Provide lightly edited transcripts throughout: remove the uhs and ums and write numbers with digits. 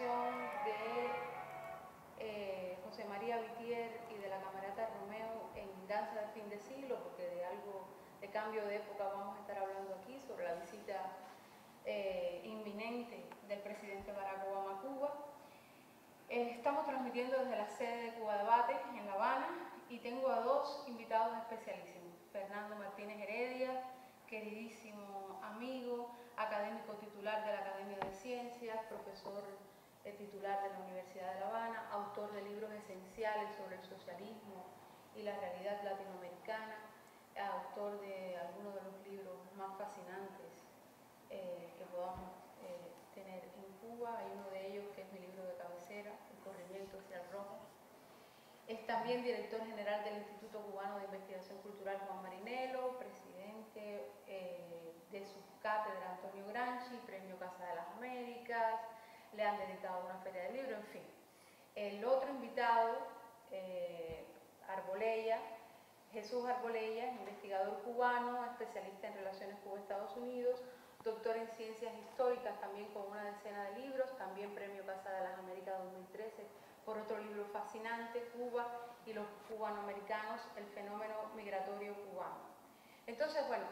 canción de José María Vitier y de la Camerata Romeo en Danza de Fin de Siglo, porque de algo de cambio de época vamos a estar hablando aquí, sobre la visita inminente del presidente Barack Obama a Cuba. Estamos transmitiendo desde la sede de Cuba Debate en La Habana y tengo a dos invitados especialísimos. Fernando Martínez Heredia, queridísimo amigo, académico titular de la Academia de Ciencias, profesor titular de la Universidad de La Habana, autor de libros esenciales sobre el socialismo y la realidad latinoamericana, autor de algunos de los libros más fascinantes que podamos tener en Cuba. Hay uno de ellos que es mi libro de cabecera, El corrimiento hacia el rojo. Es también director general del Instituto Cubano de Investigación Cultural Juan Marinelo, presidente de su cátedra Antonio Gramsci, premio Casa de las Américas, le han dedicado una feria de libro, en fin. El otro invitado, Arbolella, Jesús Arbolella, investigador cubano, especialista en relaciones Cuba-Estados Unidos, doctor en ciencias históricas, también con una decena de libros, también premio Casa de las Américas 2013 por otro libro fascinante, Cuba y los cubanoamericanos, el fenómeno migratorio cubano. Entonces, bueno,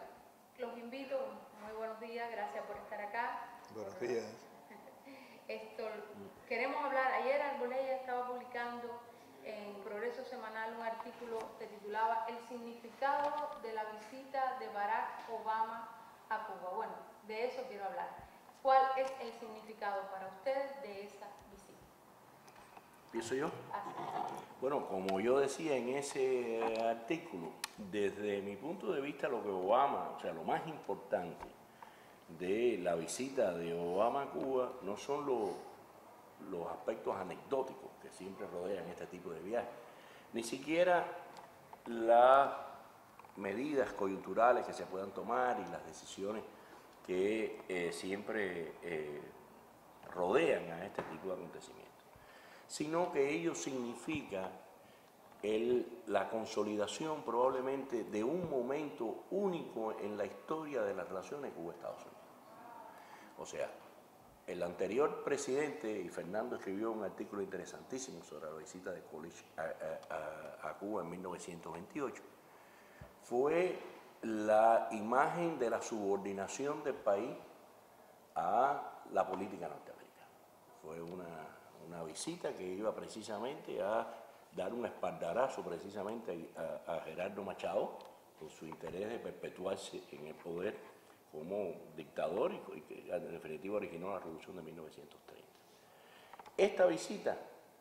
los invito, muy buenos días, gracias por estar acá. Buenos días. Queremos hablar, ayer Arbolella estaba publicando en Progreso Semanal un artículo que titulaba El significado de la visita de Barack Obama a Cuba. Bueno, de eso quiero hablar. ¿Cuál es el significado para ustedes de esa visita? ¿Empiezo yo? Bueno, como yo decía en ese artículo, desde mi punto de vista lo que Obama, o sea, lo más importante de la visita de Obama a Cuba no son los aspectos anecdóticos que siempre rodean este tipo de viajes, ni siquiera las medidas coyunturales que se puedan tomar y las decisiones que siempre rodean a este tipo de acontecimientos, sino que ello significa la consolidación probablemente de un momento único en la historia de las relaciones Cuba-Estados Unidos. O sea, el anterior presidente, y Fernando escribió un artículo interesantísimo sobre la visita de Coolidge a Cuba en 1928, fue la imagen de la subordinación del país a la política norteamericana. Fue una visita que iba precisamente a dar un espaldarazo precisamente a Gerardo Machado con su interés de perpetuarse en el poder como dictador y que en definitiva originó la revolución de 1930. Esta visita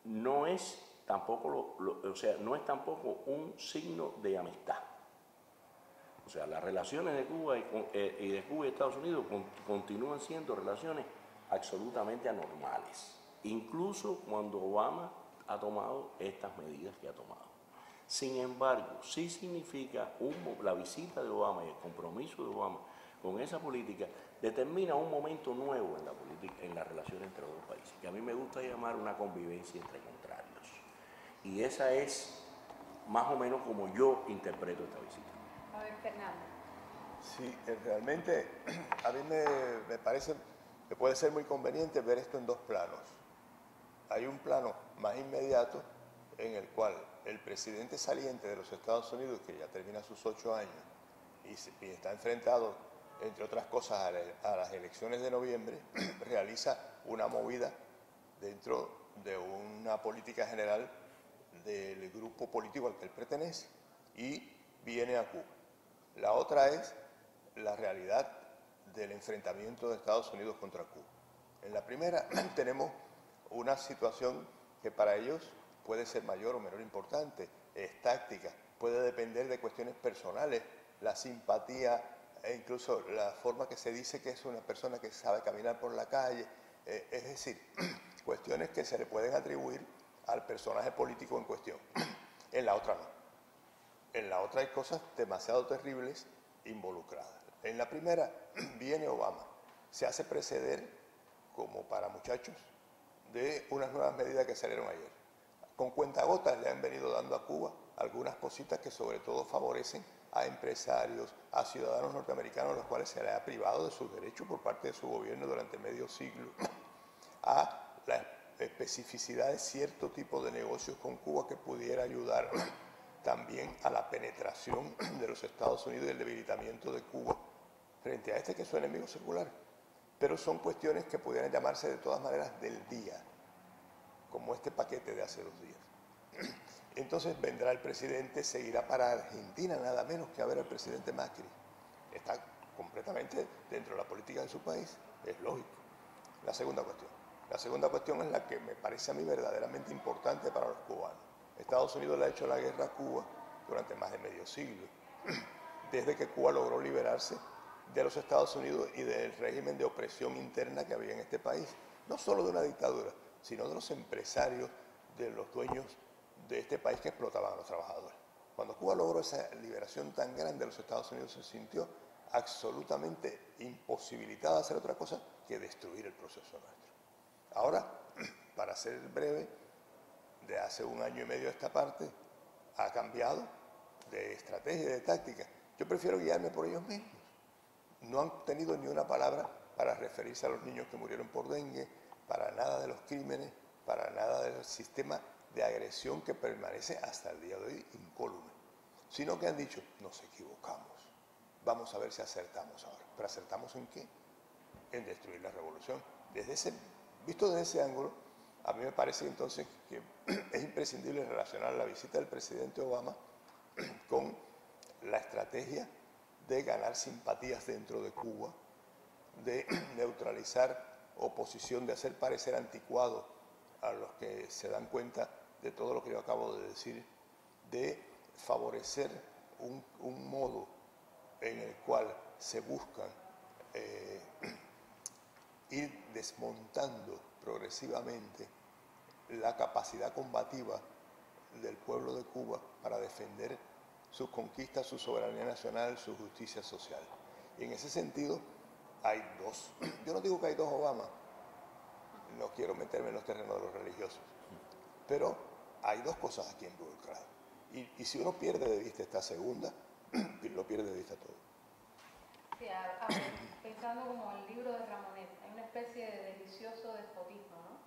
no es tampoco, no es tampoco un signo de amistad. O sea, las relaciones de Cuba y de Cuba y Estados Unidos continúan siendo relaciones absolutamente anormales, incluso cuando Obama ha tomado estas medidas que ha tomado. Sin embargo, sí significa la visita de Obama y el compromiso de Obama con esa política determina un momento nuevo en la política, en la relación entre los dos países, que a mí me gusta llamar una convivencia entre contrarios. Y esa es más o menos como yo interpreto esta visita. A ver, Fernando. Sí, realmente a mí me parece que puede ser muy conveniente ver esto en dos planos. Hay un plano más inmediato en el cual el presidente saliente de los Estados Unidos, que ya termina sus 8 años y está enfrentado, entre otras cosas, a las elecciones de noviembre, realiza una movida dentro de una política general del grupo político al que él pertenece y viene a Cuba. La otra es la realidad del enfrentamiento de Estados Unidos contra Cuba. En la primera tenemos una situación que para ellos puede ser mayor o menor importante, es táctica, puede depender de cuestiones personales, la simpatía e incluso la forma que se dice que es una persona que sabe caminar por la calle, es decir, cuestiones que se le pueden atribuir al personaje político en cuestión. En la otra no. En la otra hay cosas demasiado terribles involucradas. En la primera viene Obama, se hace preceder, como para muchachos, de unas nuevas medidas que salieron ayer. Con cuentagotas le han venido dando a Cuba algunas cositas que sobre todo favorecen a empresarios, a ciudadanos norteamericanos, los cuales se les ha privado de sus derechos por parte de su gobierno durante medio siglo, a la especificidad de cierto tipo de negocios con Cuba que pudiera ayudar también a la penetración de los Estados Unidos y el debilitamiento de Cuba frente a este que es su enemigo secular. Pero son cuestiones que pudieran llamarse de todas maneras del día, como este paquete de hace 2 días. Entonces vendrá el presidente, seguirá para Argentina, nada menos que a ver al presidente Macri. Está completamente dentro de la política de su país, es lógico. La segunda cuestión es la que me parece a mí verdaderamente importante para los cubanos. Estados Unidos le ha hecho la guerra a Cuba durante más de medio siglo, desde que Cuba logró liberarse de los Estados Unidos y del régimen de opresión interna que había en este país, no solo de una dictadura, sino de los empresarios, de los dueños de este país que explotaban a los trabajadores. Cuando Cuba logró esa liberación tan grande de los Estados Unidos, se sintió absolutamente imposibilitada de hacer otra cosa que destruir el proceso nuestro. Ahora, para ser breve, de hace 1 año y medio a esta parte, ha cambiado de estrategia y de táctica. Yo prefiero guiarme por ellos mismos. No han tenido ni una palabra para referirse a los niños que murieron por dengue, para nada de los crímenes, para nada del sistema de agresión que permanece hasta el día de hoy incólume, sino que han dicho, nos equivocamos, vamos a ver si acertamos ahora. ¿Pero acertamos en qué? En destruir la revolución. Visto desde ese ángulo, a mí me parece entonces que es imprescindible relacionar la visita del presidente Obama con la estrategia de ganar simpatías dentro de Cuba, de neutralizar oposición, de hacer parecer anticuado a los que se dan cuenta de todo lo que yo acabo de decir, de favorecer un modo en el cual se buscan ir desmontando progresivamente la capacidad combativa del pueblo de Cuba para defender sus conquistas, su soberanía nacional, su justicia social. Y en ese sentido hay dos, yo no digo que hay dos Obama, no quiero meterme en los terrenos de los religiosos, pero hay dos cosas aquí involucradas. Y si uno pierde de vista esta segunda, lo pierde de vista todo. Sí, pensando como el libro de Ramonet, hay una especie de delicioso despotismo, ¿no?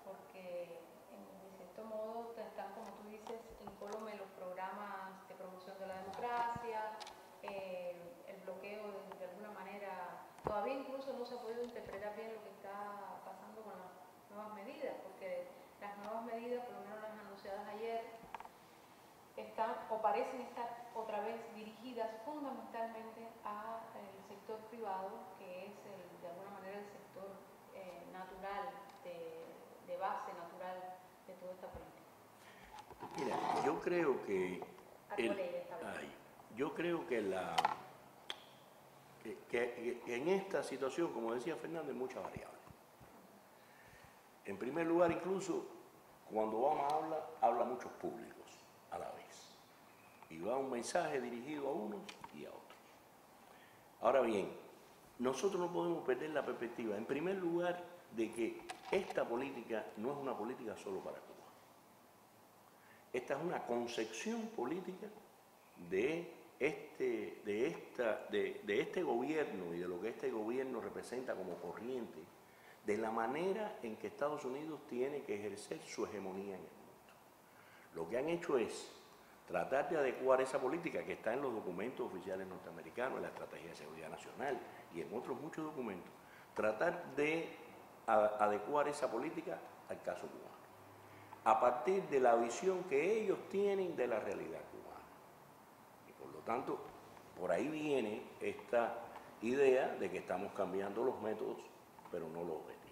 Porque en cierto modo están, como tú dices, incólumes los programas de promoción de la democracia, el bloqueo de alguna manera. Todavía incluso no se ha podido interpretar bien lo que está pasando con las nuevas medidas, porque las nuevas medidas, por lo menos las anunciadas ayer, están o parecen estar otra vez dirigidas fundamentalmente al sector privado, que es de alguna manera el sector natural, de base natural de toda esta política. Mira, yo creo que en esta situación, como decía Fernando, hay muchas variables. En primer lugar, incluso cuando Obama habla a muchos públicos a la vez. Y va un mensaje dirigido a unos y a otros. Ahora bien, nosotros no podemos perder la perspectiva, en primer lugar, de que esta política no es una política solo para Cuba. Esta es una concepción política de este gobierno y de lo que este gobierno representa como corriente, de la manera en que Estados Unidos tiene que ejercer su hegemonía en el mundo. Lo que han hecho es tratar de adecuar esa política que está en los documentos oficiales norteamericanos, en la Estrategia de Seguridad Nacional y en otros muchos documentos, tratar de adecuar esa política al caso cubano, a partir de la visión que ellos tienen de la realidad cubana. Y por lo tanto, por ahí viene esta idea de que estamos cambiando los métodos, pero no los objetivos.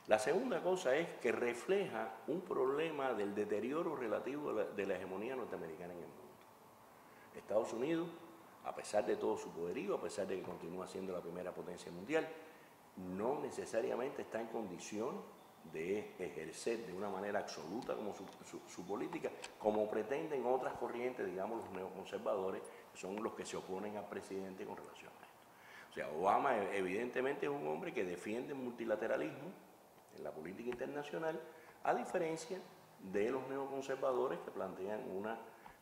La segunda cosa es que refleja un problema del deterioro relativo de la hegemonía norteamericana en el mundo. Estados Unidos, a pesar de todo su poderío, a pesar de que continúa siendo la primera potencia mundial, no necesariamente está en condición de ejercer de una manera absoluta como su política, como pretenden otras corrientes, digamos los neoconservadores, que son los que se oponen al presidente con relación a esto. O sea, Obama evidentemente es un hombre que defiende el multilateralismo en la política internacional, a diferencia de los neoconservadores que plantean una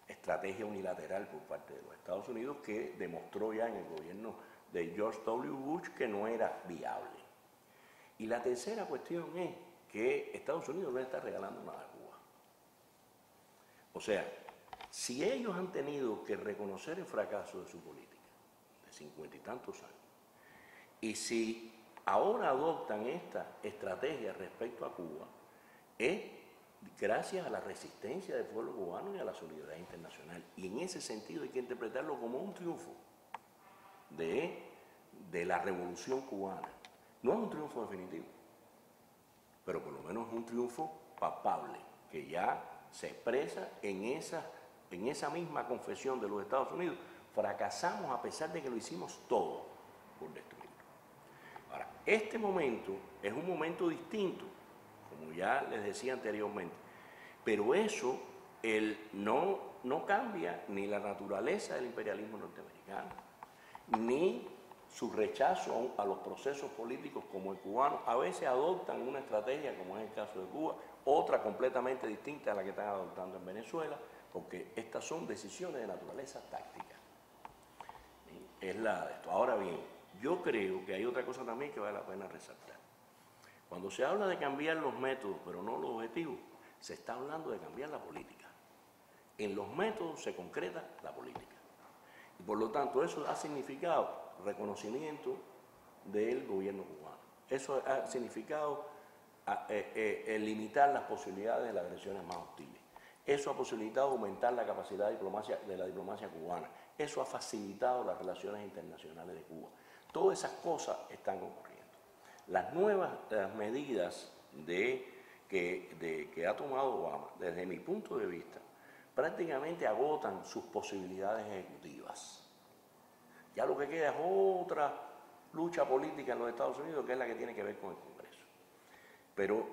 estrategia unilateral por parte de los Estados Unidos que demostró ya en el gobierno de George W. Bush que no era viable. Y la tercera cuestión es que Estados Unidos no le está regalando nada a Cuba. O sea, si ellos han tenido que reconocer el fracaso de su política de 50 y tantos años, y si ahora adoptan esta estrategia respecto a Cuba, es gracias a la resistencia del pueblo cubano y a la solidaridad internacional. Y en ese sentido hay que interpretarlo como un triunfo de la revolución cubana. No es un triunfo definitivo, pero por lo menos es un triunfo palpable, que ya se expresa en esa misma confesión de los Estados Unidos. Fracasamos a pesar de que lo hicimos todo por destruirlo. Ahora, este momento es un momento distinto, como ya les decía anteriormente, pero eso no cambia ni la naturaleza del imperialismo norteamericano, ni su rechazo a los procesos políticos como el cubano. A veces adoptan una estrategia, como es el caso de Cuba, otra completamente distinta a la que están adoptando en Venezuela, porque estas son decisiones de naturaleza táctica. Es la de esto. Ahora bien, yo creo que hay otra cosa también que vale la pena resaltar. Cuando se habla de cambiar los métodos, pero no los objetivos, se está hablando de cambiar la política. En los métodos se concreta la política. Y por lo tanto, eso ha significado reconocimiento del gobierno cubano. Eso ha significado limitar las posibilidades de las agresiones más hostiles. Eso ha posibilitado aumentar la capacidad de la diplomacia cubana. Eso ha facilitado las relaciones internacionales de Cuba. Todas esas cosas están ocurriendo. Las nuevas medidas que ha tomado Obama, desde mi punto de vista, prácticamente agotan sus posibilidades ejecutivas. Ya lo que queda es otra lucha política en los Estados Unidos, que es la que tiene que ver con el Congreso. Pero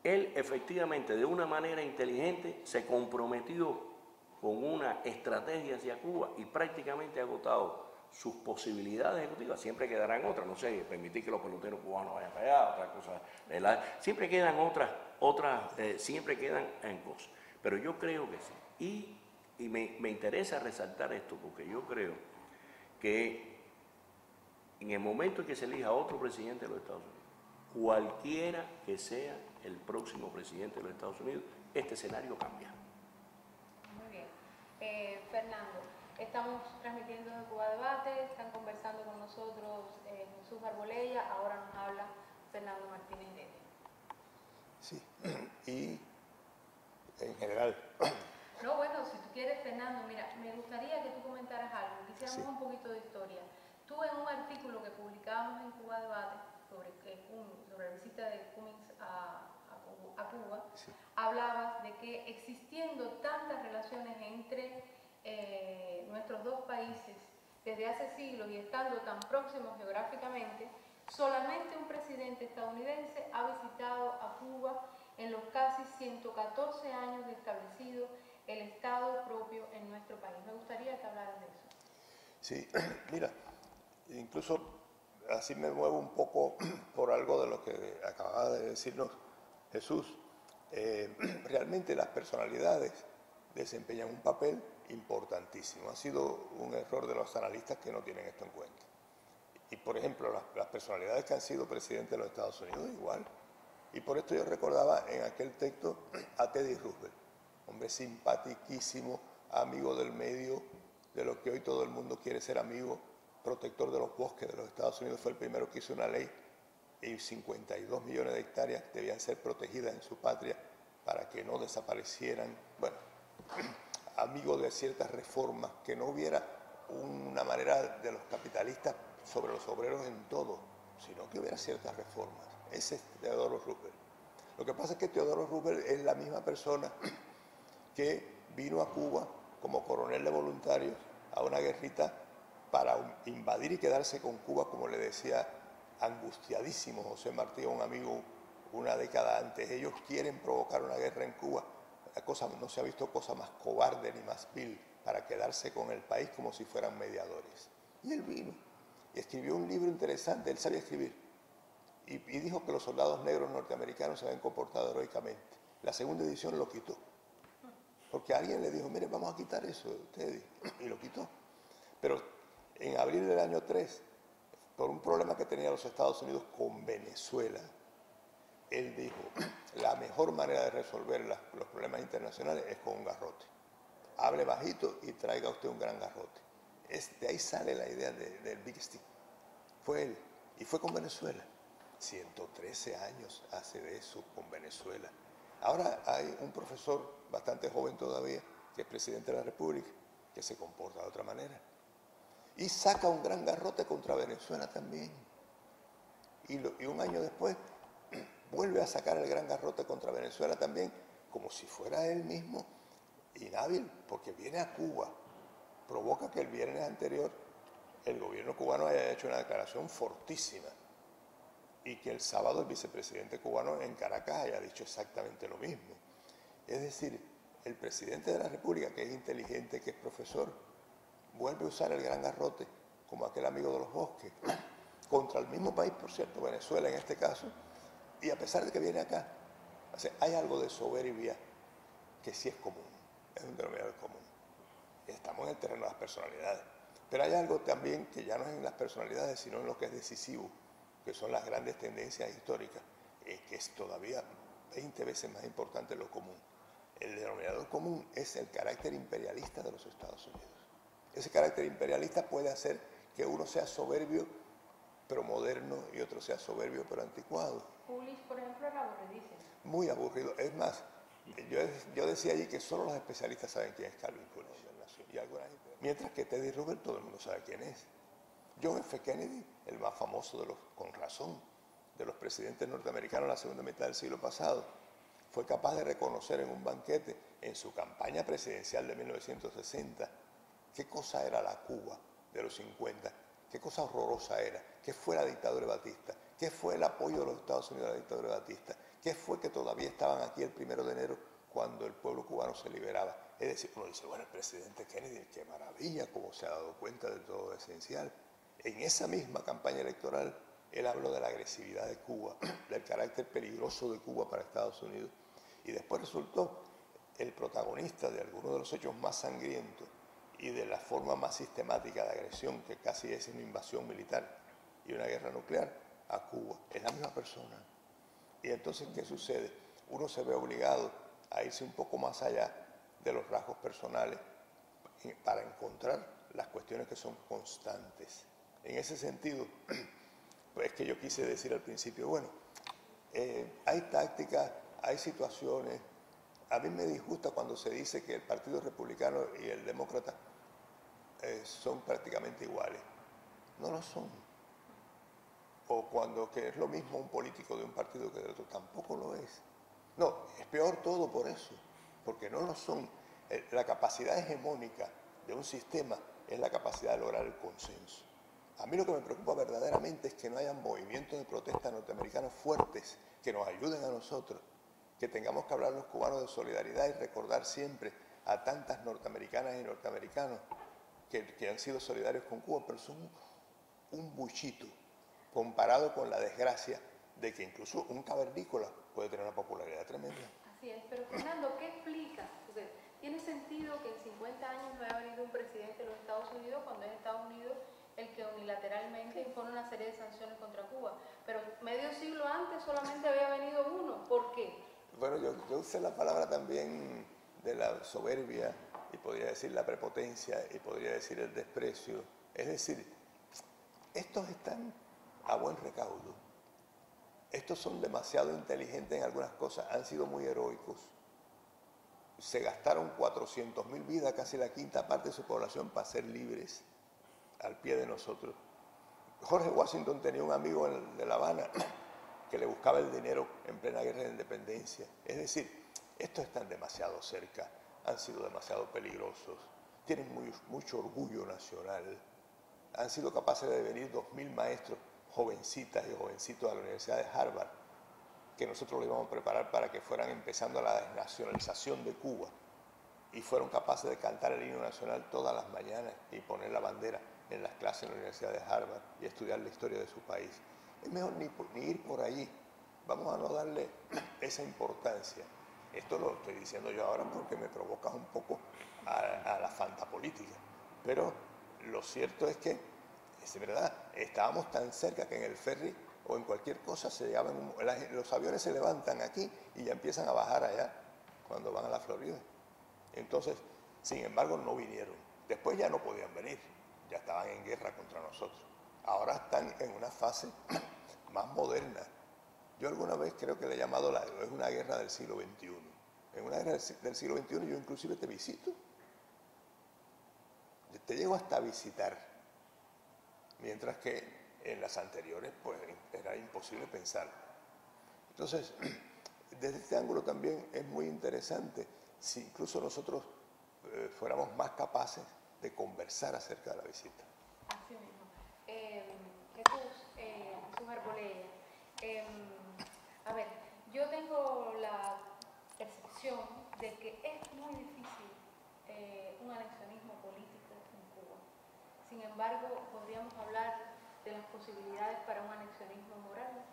él efectivamente, de una manera inteligente, se comprometió con una estrategia hacia Cuba y prácticamente ha agotado sus posibilidades ejecutivas. Siempre quedarán otras, no sé, permitir que los peloteros cubanos vayan para allá, otras cosas. Siempre quedan siempre quedan en cosas. Pero yo creo que sí. Y me interesa resaltar esto porque yo creo que en el momento en que se elija otro presidente de los Estados Unidos, cualquiera que sea el próximo presidente de los Estados Unidos, este escenario cambia. Muy bien. Fernando, estamos transmitiendo desde Cuba Debate, están conversando con nosotros Jesús Arbolella, ahora nos habla Fernando Martínez Heredia. Sí, y en general. No, bueno, si tú quieres, Fernando, mira, me gustaría que tú comentaras algo, que hiciéramos un poquito de historia. Tú en un artículo que publicábamos en Cuba Debate sobre la visita de Cummings a Cuba, hablabas de que existiendo tantas relaciones entre nuestros dos países desde hace siglos y estando tan próximos geográficamente, solamente un presidente estadounidense ha visitado a Cuba en los casi 114 años de establecido el Estado propio en nuestro país. Me gustaría que hablaras de eso. Sí, mira, incluso así me muevo un poco por algo de lo que acababa de decirnos Jesús. Realmente las personalidades desempeñan un papel importantísimo. Ha sido un error de los analistas que no tienen esto en cuenta. Y por ejemplo, las personalidades que han sido presidentes de los Estados Unidos igual. Y por esto yo recordaba en aquel texto a Teddy Roosevelt, hombre simpaticísimo, amigo del medio, de lo que hoy todo el mundo quiere ser amigo, protector de los bosques de los Estados Unidos. Fue el primero que hizo una ley y 52 millones de hectáreas debían ser protegidas en su patria para que no desaparecieran. Bueno, amigo de ciertas reformas, que no hubiera una manera de los capitalistas sobre los obreros en todo, sino que hubiera ciertas reformas. Ese es Teodoro Roosevelt. Lo que pasa es que Teodoro Roosevelt es la misma persona que vino a Cuba como coronel de voluntarios a una guerrita para invadir y quedarse con Cuba, como le decía angustiadísimo José Martí, un amigo, una década antes. Ellos quieren provocar una guerra en Cuba. No se ha visto cosa más cobarde ni más vil para quedarse con el país como si fueran mediadores. Y él vino y escribió un libro interesante, él sabía escribir, y dijo que los soldados negros norteamericanos se habían comportado heroicamente. La segunda edición lo quitó, porque alguien le dijo, mire, vamos a quitar eso, Teddy, y lo quitó. Pero en abril del año 3, por un problema que tenía los Estados Unidos con Venezuela, él dijo, la mejor manera de resolver los problemas internacionales es con un garrote. Hable bajito y traiga usted un gran garrote. De ahí sale la idea del Big Stick. Fue él, y fue con Venezuela. 113 años hace de eso con Venezuela. Ahora hay un profesor bastante joven todavía, que es presidente de la República, que se comporta de otra manera. Y saca un gran garrote contra Venezuela también. Y un año después vuelve a sacar el gran garrote contra Venezuela también, como si fuera él mismo inhábil, porque viene a Cuba. Provoca que el viernes anterior el gobierno cubano haya hecho una declaración fortísima y que el sábado el vicepresidente cubano en Caracas haya dicho exactamente lo mismo. Es decir, el presidente de la República, que es inteligente, que es profesor, vuelve a usar el gran garrote como aquel amigo de los bosques, contra el mismo país, por cierto, Venezuela en este caso, y a pesar de que viene acá, o sea, hay algo de soberbia que sí es común, es un denominador común. Estamos en el terreno de las personalidades, pero hay algo también que ya no es en las personalidades, sino en lo que es decisivo, que son las grandes tendencias históricas, que es todavía 20 veces más importante lo común. El denominador común es el carácter imperialista de los Estados Unidos. Ese carácter imperialista puede hacer que uno sea soberbio pero moderno y otro sea soberbio pero anticuado. Pulis, por ejemplo, era aburridísimo. Muy aburrido. Es más, yo decía allí que solo los especialistas saben quién es Calvin Coolidge. Y alguna gente. Mientras que Teddy Roosevelt todo el mundo sabe quién es. John F. Kennedy, el más famoso con razón, de los presidentes norteamericanos en la segunda mitad del siglo pasado, fue capaz de reconocer en un banquete, en su campaña presidencial de 1960, qué cosa era la Cuba de los 50, qué cosa horrorosa era, qué fue la dictadura de Batista, qué fue el apoyo de los Estados Unidos a la dictadura de Batista, qué fue que todavía estaban aquí el 1 de enero cuando el pueblo cubano se liberaba. Es decir, uno dice, bueno, el presidente Kennedy, qué maravilla, cómo se ha dado cuenta de todo lo esencial. En esa misma campaña electoral, él habló de la agresividad de Cuba, del carácter peligroso de Cuba para Estados Unidos, y después resultó el protagonista de algunos de los hechos más sangrientos y de la forma más sistemática de agresión, que casi es una invasión militar y una guerra nuclear, a Cuba. Es la misma persona. Y entonces, ¿qué sucede? Uno se ve obligado a irse un poco más allá de los rasgos personales para encontrar las cuestiones que son constantes. En ese sentido, pues que yo quise decir al principio, bueno, hay tácticas, hay situaciones. A mí me disgusta cuando se dice que el Partido Republicano y el Demócrata son prácticamente iguales. No lo son. O cuando que es lo mismo un político de un partido que del otro, tampoco lo es. No, es peor todo por eso, porque no lo son. La capacidad hegemónica de un sistema es la capacidad de lograr el consenso. A mí lo que me preocupa verdaderamente es que no haya movimientos de protesta norteamericanos fuertes que nos ayuden a nosotros, que tengamos que hablar los cubanos de solidaridad y recordar siempre a tantas norteamericanas y norteamericanos que han sido solidarios con Cuba, pero son un buchito comparado con la desgracia de que incluso un cavernícola puede tener una popularidad tremenda. Así es, pero Fernando, ¿qué explica? Porque tiene sentido que en 50 años no haya venido un presidente de los Estados Unidos cuando es Estados Unidos el que unilateralmente impone una serie de sanciones contra Cuba, pero medio siglo antes solamente había venido uno. ¿Por qué? Bueno, yo usé la palabra también de la soberbia y podría decir la prepotencia y podría decir el desprecio. Es decir, estos están a buen recaudo. Estos son demasiado inteligentes en algunas cosas, han sido muy heroicos. Se gastaron 400.000 vidas, casi la quinta parte de su población, para ser libres al pie de nosotros. Jorge Washington tenía un amigo de La Habana que le buscaba el dinero en plena guerra de independencia. Es decir, estos están demasiado cerca, han sido demasiado peligrosos, tienen mucho orgullo nacional, han sido capaces de venir 2.000 maestros, jovencitas y jovencitos de la Universidad de Harvard, que nosotros lo íbamos a preparar para que fueran empezando la desnacionalización de Cuba, y fueron capaces de cantar el himno nacional todas las mañanas y poner la bandera en las clases en la Universidad de Harvard y estudiar la historia de su país. Es mejor ni ir por allí. Vamos a no darle esa importancia. Esto lo estoy diciendo yo ahora porque me provoca un poco a la fantapolítica. Pero lo cierto es que, es verdad, estábamos tan cerca que en el ferry o en cualquier cosa los aviones se levantan aquí y ya empiezan a bajar allá cuando van a la Florida. Entonces, sin embargo, no vinieron. Después ya no podían venir, ya estaban en guerra contra nosotros. Ahora están en una fase más moderna. Yo alguna vez creo que le he llamado es una guerra del siglo XXI. En una guerra del siglo XXI yo inclusive te visito. Te llego hasta a visitar. Mientras que en las anteriores pues era imposible pensar. Entonces, desde este ángulo también es muy interesante si incluso nosotros fuéramos más capaces de conversar acerca de la visita. Así mismo. Jesús Arbolella, a ver, yo tengo la percepción de que es muy difícil un anexionismo político en Cuba. Sin embargo, podríamos hablar de las posibilidades para un anexionismo moral.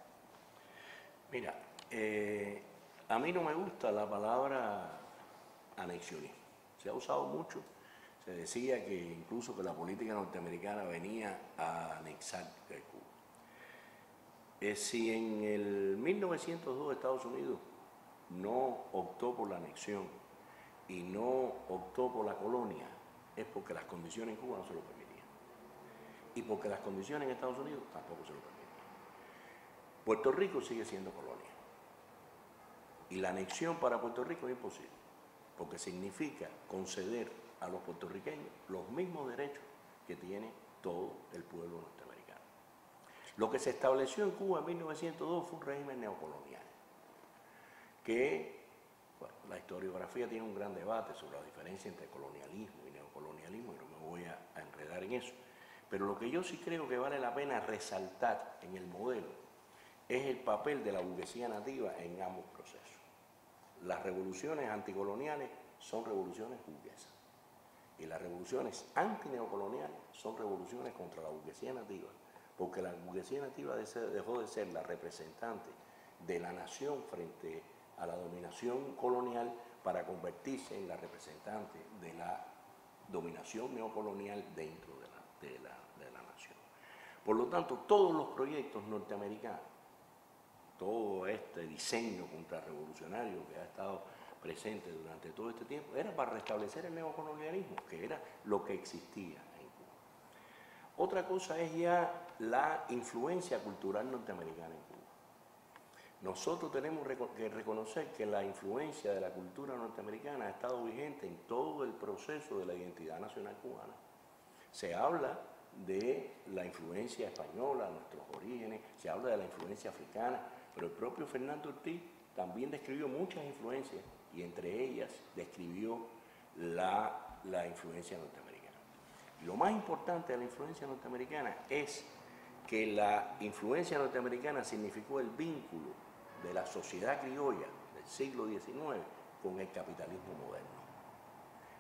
Mira, a mí no me gusta la palabra anexionismo. Se ha usado mucho. Se decía que incluso que la política norteamericana venía a anexar Cuba. Si en el 1902 Estados Unidos no optó por la anexión y no optó por la colonia, es porque las condiciones en Cuba no se lo permitían. Y porque las condiciones en Estados Unidos tampoco se lo permitían. Puerto Rico sigue siendo colonia. Y la anexión para Puerto Rico es imposible, porque significa conceder a los puertorriqueños los mismos derechos que tiene todo el pueblo norteamericano. Lo que se estableció en Cuba en 1902 fue un régimen neocolonial, que bueno, la historiografía tiene un gran debate sobre la diferencia entre colonialismo y neocolonialismo, y no me voy a enredar en eso. Pero lo que yo sí creo que vale la pena resaltar en el modelo es el papel de la burguesía nativa en ambos procesos. Las revoluciones anticoloniales son revoluciones burguesas y las revoluciones antineocoloniales son revoluciones contra la burguesía nativa, porque la burguesía nativa dejó de ser la representante de la nación frente a la dominación colonial para convertirse en la representante de la dominación neocolonial dentro de la nación. Por lo tanto, todos los proyectos norteamericanos, todo este diseño contrarrevolucionario que ha estado presente durante todo este tiempo, era para restablecer el neocolonialismo, que era lo que existía en Cuba. Otra cosa es ya la influencia cultural norteamericana en Cuba. Nosotros tenemos que reconocer que la influencia de la cultura norteamericana ha estado vigente en todo el proceso de la identidad nacional cubana. Se habla de la influencia española, nuestros orígenes, se habla de la influencia africana, pero el propio Fernando Ortiz también describió muchas influencias y entre ellas describió la influencia norteamericana. Y lo más importante de la influencia norteamericana es que la influencia norteamericana significó el vínculo de la sociedad criolla del siglo XIX con el capitalismo moderno.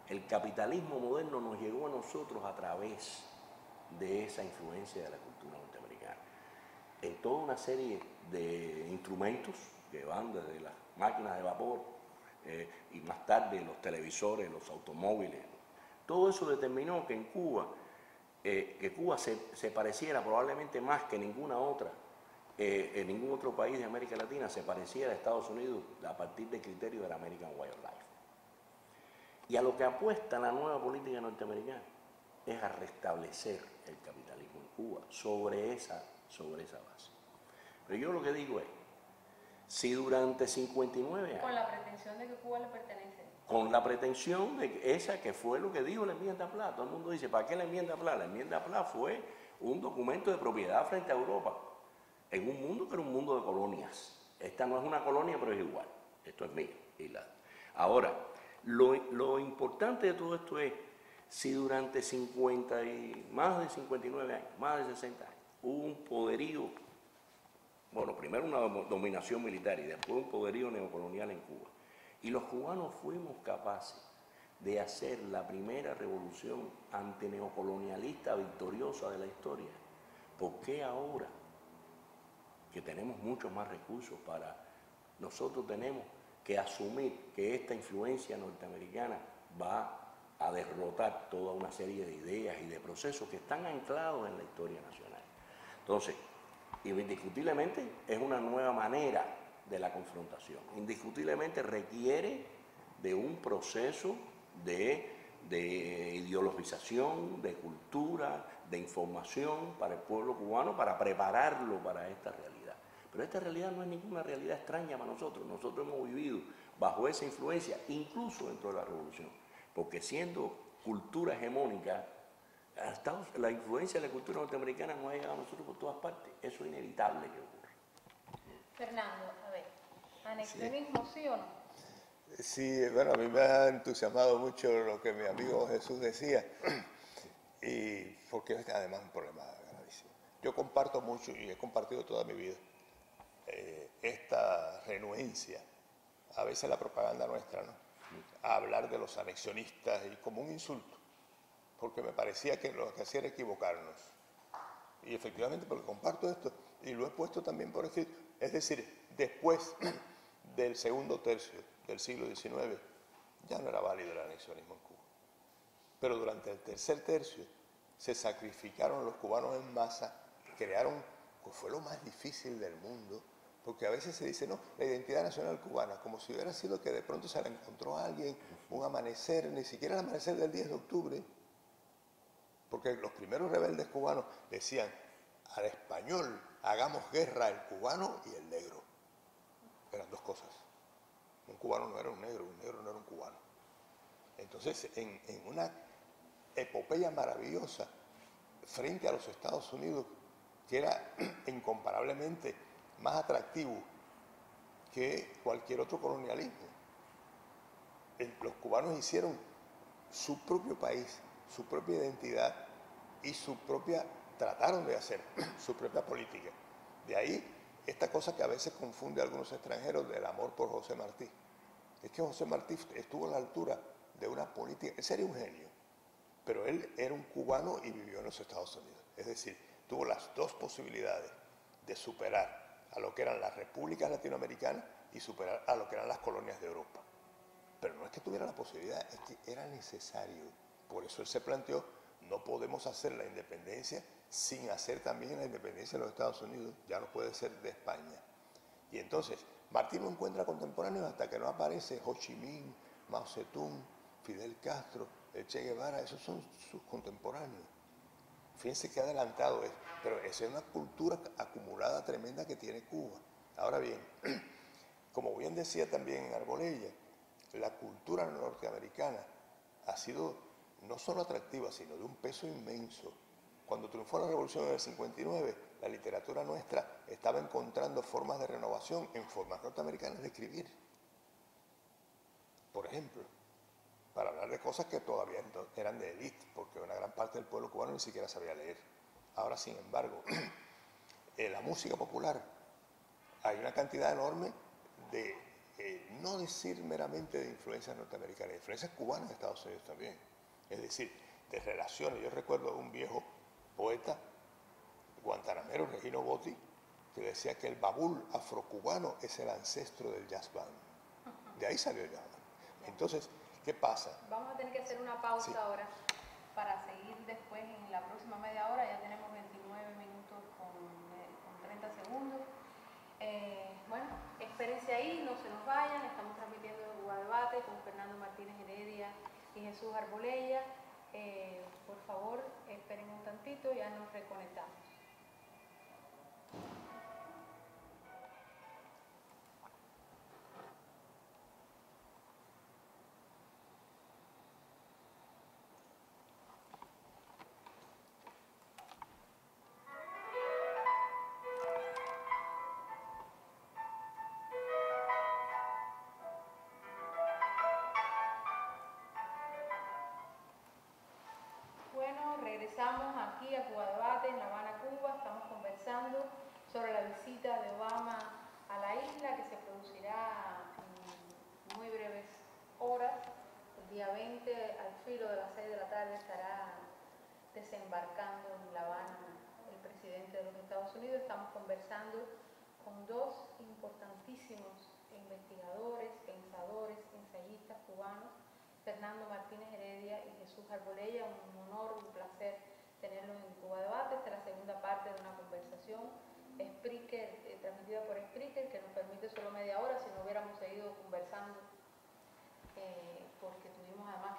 El capitalismo moderno nos llegó a nosotros a través de esa influencia de la cultura norteamericana. En toda una serie de instrumentos que van desde las máquinas de vapor y más tarde los televisores, los automóviles. Todo eso determinó que en Cuba, se pareciera probablemente más que ninguna otra, en ningún otro país de América Latina se pareciera a Estados Unidos a partir del criterio de la American Way of Life. Y a lo que apuesta la nueva política norteamericana es a restablecer el capitalismo en Cuba sobre esa base. Pero yo lo que digo es, si durante 59 años... Con la pretensión de que Cuba le pertenece. Con la pretensión de esa que fue lo que dijo la enmienda Pla. Todo el mundo dice, ¿para qué la enmienda Pla? La enmienda Pla fue un documento de propiedad frente a Europa, en un mundo que era un mundo de colonias. Esta no es una colonia, pero es igual. Esto es mío. Ahora, lo importante de todo esto es, si durante más de 59 años, más de 60 años, hubo un poderío, bueno, primero una dominación militar y después un poderío neocolonial en Cuba, y los cubanos fuimos capaces de hacer la primera revolución antineocolonialista victoriosa de la historia, ¿por qué ahora, que tenemos muchos más recursos nosotros tenemos que asumir que esta influencia norteamericana va a derrotar toda una serie de ideas y de procesos que están anclados en la historia nacional? Entonces, Y indiscutiblemente es una nueva manera de la confrontación. Indiscutiblemente requiere de un proceso de ideologización, de cultura, de información para el pueblo cubano, para prepararlo para esta realidad. Pero esta realidad no es ninguna realidad extraña para nosotros. Nosotros hemos vivido bajo esa influencia, incluso dentro de la revolución. Porque siendo cultura hegemónica, la influencia de la cultura norteamericana nos ha llegado a nosotros por todas partes. Eso es inevitable que ocurra. Fernando, a ver, anexionismo, ¿sí o no? Sí, bueno, a mí me ha entusiasmado mucho lo que mi amigo Jesús decía, y porque es además un problema gravísimo. Yo comparto mucho, y he compartido toda mi vida, esta renuencia, a veces la propaganda nuestra, ¿no?, a hablar de los anexionistas y como un insulto, porque me parecía que lo que hacía era equivocarnos. Y efectivamente, porque comparto esto, y lo he puesto también por escrito, es decir, después del segundo tercio del siglo XIX, ya no era válido el anexionismo en Cuba. Pero durante el tercer tercio se sacrificaron los cubanos en masa, crearon, pues fue lo más difícil del mundo, porque a veces se dice, no, la identidad nacional cubana, como si hubiera sido que de pronto se la encontró a alguien, un amanecer, ni siquiera el amanecer del 10 de octubre, porque los primeros rebeldes cubanos decían, al español hagamos guerra el cubano y el negro. Eran dos cosas. Un cubano no era un negro no era un cubano. Entonces, en una epopeya maravillosa frente a los Estados Unidos, que era incomparablemente más atractivo que cualquier otro colonialismo, los cubanos hicieron su propio país, su propia identidad y trataron de hacer su propia política. De ahí esta cosa que a veces confunde a algunos extranjeros del amor por José Martí. Es que José Martí estuvo a la altura de una política, él sería un genio, pero él era un cubano y vivió en los Estados Unidos. Es decir, tuvo las dos posibilidades de superar a lo que eran las repúblicas latinoamericanas y superar a lo que eran las colonias de Europa. Pero no es que tuviera la posibilidad, es que era necesario. Por eso él se planteó, no podemos hacer la independencia sin hacer también la independencia de los Estados Unidos, ya no puede ser de España. Y entonces, Martí no encuentra contemporáneos hasta que no aparece Ho Chi Minh, Mao Zedong, Fidel Castro, el Che Guevara, esos son sus contemporáneos. Fíjense qué adelantado es, pero esa es una cultura acumulada tremenda que tiene Cuba. Ahora bien, como bien decía también en Arbolella, la cultura norteamericana ha sido no solo atractiva, sino de un peso inmenso. Cuando triunfó la revolución en el 59, la literatura nuestra estaba encontrando formas de renovación en formas norteamericanas de escribir. Por ejemplo, para hablar de cosas que todavía eran de élite, porque una gran parte del pueblo cubano ni siquiera sabía leer. Ahora, sin embargo, en la música popular hay una cantidad enorme de, no decir meramente de influencias norteamericanas, de influencias cubanas de Estados Unidos también. Es decir, de relaciones. Yo recuerdo a un viejo poeta guantanamero, Regino Botti, que decía que el babul afrocubano es el ancestro del jazz band. De ahí salió el jazz band. Entonces, ¿qué pasa? Vamos a tener que hacer una pausa Sí. ahora para seguir después en la próxima media hora. Ya tenemos 29 minutos con 30 segundos. Bueno, espérense ahí, no se nos vayan. Estamos transmitiendo el Cuba Debate con Fernando Martínez Heredia y Jesús Arbolella. Por favor, esperen un tantito, ya nos reconectamos. Regresamos aquí a Cuba Debate en La Habana, Cuba. Estamos conversando sobre la visita de Obama a la isla que se producirá en muy breves horas. El día 20, al filo de las 6 de la tarde, estará desembarcando en La Habana el presidente de los Estados Unidos. Estamos conversando con dos importantísimos investigadores, pensadores, ensayistas cubanos, Fernando Martínez Heredia y Jesús Arbolella. Un honor, un placer tenerlos en Cuba Debate. Esta es la segunda parte de una conversación Spreaker, transmitida por Spreaker, que nos permite solo media hora, si no hubiéramos seguido conversando, porque tuvimos además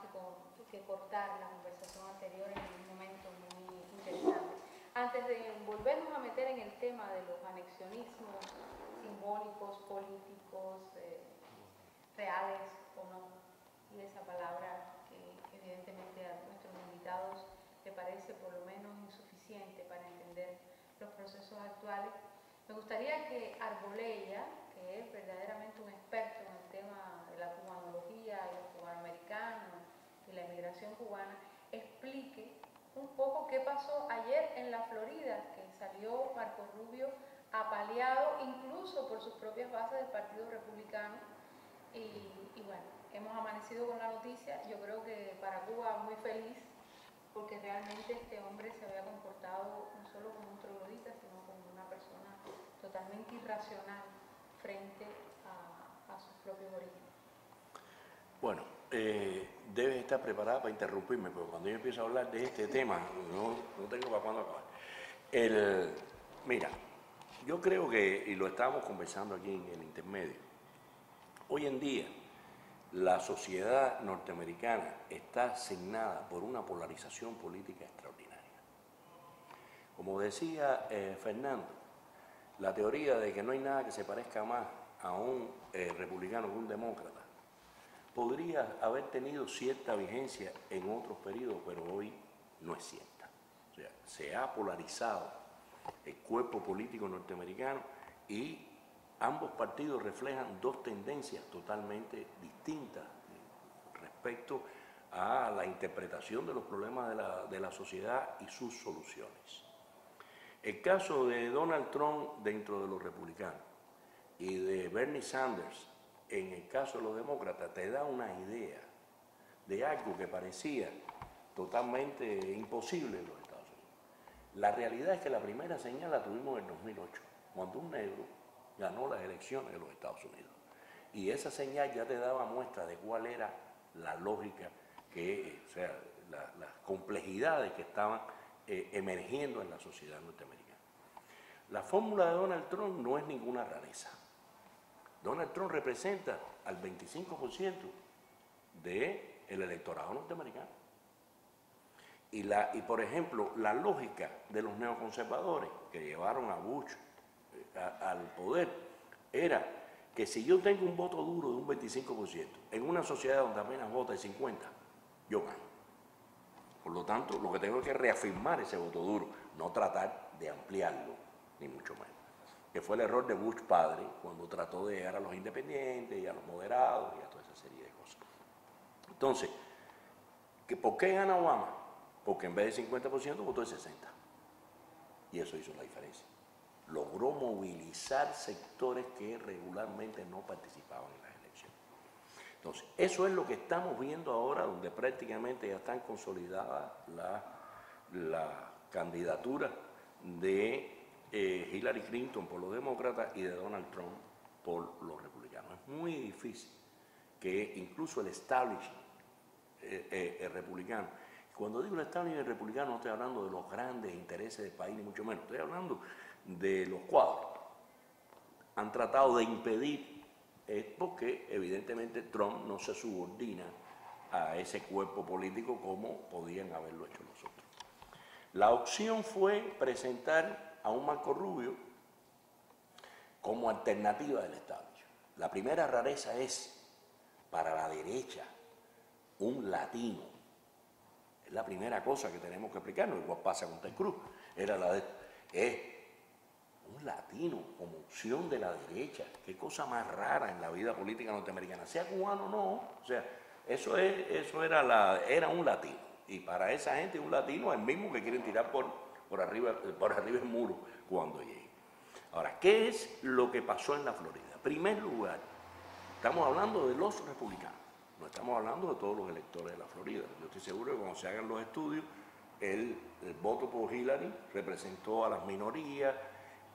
que cortar la conversación anterior en un momento muy interesante. Antes de volvernos a meter en el tema de los anexionismos simbólicos, políticos, reales o no, y esa palabra que evidentemente a nuestros invitados le parece por lo menos insuficiente para entender los procesos actuales, me gustaría que Arbolella, que es verdaderamente un experto en el tema de la cubanología y los cubanoamericanos y la emigración cubana, explique un poco qué pasó ayer en la Florida, que salió Marco Rubio apaleado incluso por sus propias bases del Partido Republicano. Y bueno, hemos amanecido con la noticia, yo creo que para Cuba muy feliz, porque realmente este hombre se había comportado no solo como un troglodita, sino como una persona totalmente irracional frente a sus propios orígenes. Bueno, debes estar preparada para interrumpirme, porque cuando yo empiezo a hablar de este tema, no tengo para cuándo acabar. Mira, yo creo que, y lo estábamos conversando aquí en el intermedio, hoy en día la sociedad norteamericana está asignada por una polarización política extraordinaria. Como decía Fernando, la teoría de que no hay nada que se parezca más a un republicano que un demócrata podría haber tenido cierta vigencia en otros periodos, pero hoy no es cierta. O sea, se ha polarizado el cuerpo político norteamericano y ambos partidos reflejan dos tendencias totalmente distintas respecto a la interpretación de los problemas de la sociedad y sus soluciones. El caso de Donald Trump dentro de los republicanos y de Bernie Sanders en el caso de los demócratas te da una idea de algo que parecía totalmente imposible en los Estados Unidos. La realidad es que la primera señal la tuvimos en el 2008, cuando un negro ganó las elecciones de los Estados Unidos. Y esa señal ya te daba muestra de cuál era la lógica, o sea, las complejidades que estaban emergiendo en la sociedad norteamericana. La fórmula de Donald Trump no es ninguna rareza. Donald Trump representa al 25% del electorado norteamericano. Y por ejemplo, la lógica de los neoconservadores que llevaron a Bush al poder era que si yo tengo un voto duro de un 25% en una sociedad donde apenas vota el 50%, yo gano. Por lo tanto, lo que tengo que reafirmar ese voto duro, no tratar de ampliarlo, ni mucho menos. Que fue el error de Bush padre cuando trató de llegar a los independientes y a los moderados y a toda esa serie de cosas. Entonces, ¿por qué gana Obama? Porque en vez del 50% votó el 60%. Y eso hizo la diferencia. Logró movilizar sectores que regularmente no participaban en las elecciones. Entonces, eso es lo que estamos viendo ahora, donde prácticamente ya están consolidadas la candidatura de Hillary Clinton por los demócratas y de Donald Trump por los republicanos. Es muy difícil que incluso el establishment republicano, cuando digo el establishment republicano no estoy hablando de los grandes intereses del país ni mucho menos, estoy hablando de los cuadros. Han tratado de impedir, porque evidentemente Trump no se subordina a ese cuerpo político como podían haberlo hecho los otros. La opción fue presentar a un Marco Rubio como alternativa del establishment. La primera rareza es, para la derecha, un latino. Es la primera cosa que tenemos que explicarnos, igual pasa con Ted Cruz. Un latino como opción de la derecha. Qué cosa más rara en la vida política norteamericana. Sea cubano o no, o sea, era un latino. Y para esa gente un latino es el mismo que quieren tirar por arriba el muro cuando llegue. Ahora, ¿qué es lo que pasó en la Florida? En primer lugar, estamos hablando de los republicanos, no estamos hablando de todos los electores de la Florida. Yo estoy seguro que cuando se hagan los estudios, el voto por Hillary representó a las minorías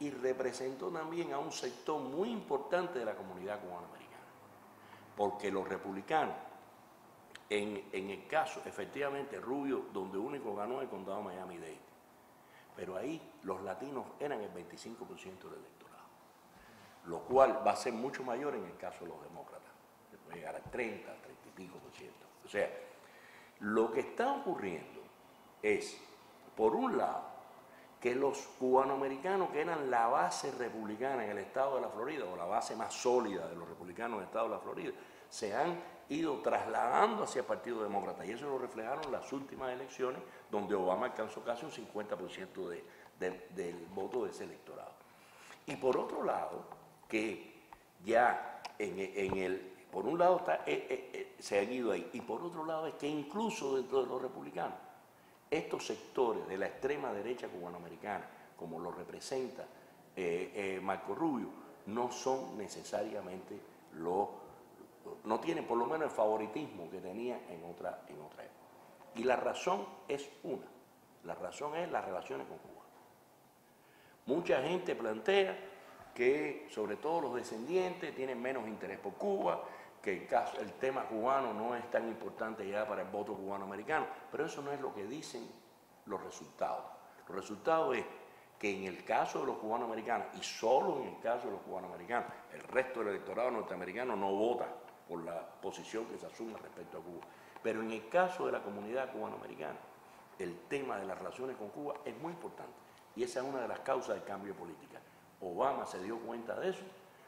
y representó también a un sector muy importante de la comunidad cubanoamericana. Porque los republicanos, en el caso, efectivamente, Rubio, donde único ganó el condado Miami-Dade. pero ahí los latinos eran el 25% del electorado, lo cual va a ser mucho mayor en el caso de los demócratas, que puede llegar al 30, 30 y pico por ciento. O sea, lo que está ocurriendo es, por un lado, que los cubanoamericanos, que eran la base republicana en el estado de la Florida, o la base más sólida de los republicanos en el estado de la Florida, se han ido trasladando hacia el Partido Demócrata, y eso lo reflejaron las últimas elecciones, donde Obama alcanzó casi un 50% del voto de ese electorado. Y por otro lado, que ya por un lado se han ido ahí, y por otro lado es que incluso dentro de los republicanos, estos sectores de la extrema derecha cubanoamericana, como lo representa Marco Rubio, no son necesariamente no tienen por lo menos el favoritismo que tenía en otra época. Y la razón es una, la razón es las relaciones con Cuba. Mucha gente plantea que sobre todo los descendientes tienen menos interés por Cuba, que el tema cubano no es tan importante ya para el voto cubano-americano, pero eso no es lo que dicen los resultados. Los resultados es que en el caso de los cubano-americanos, y solo en el caso de los cubano-americanos, el resto del electorado norteamericano no vota por la posición que se asume respecto a Cuba. Pero en el caso de la comunidad cubano-americana, el tema de las relaciones con Cuba es muy importante, y esa es una de las causas del cambio de política. Obama se dio cuenta de eso,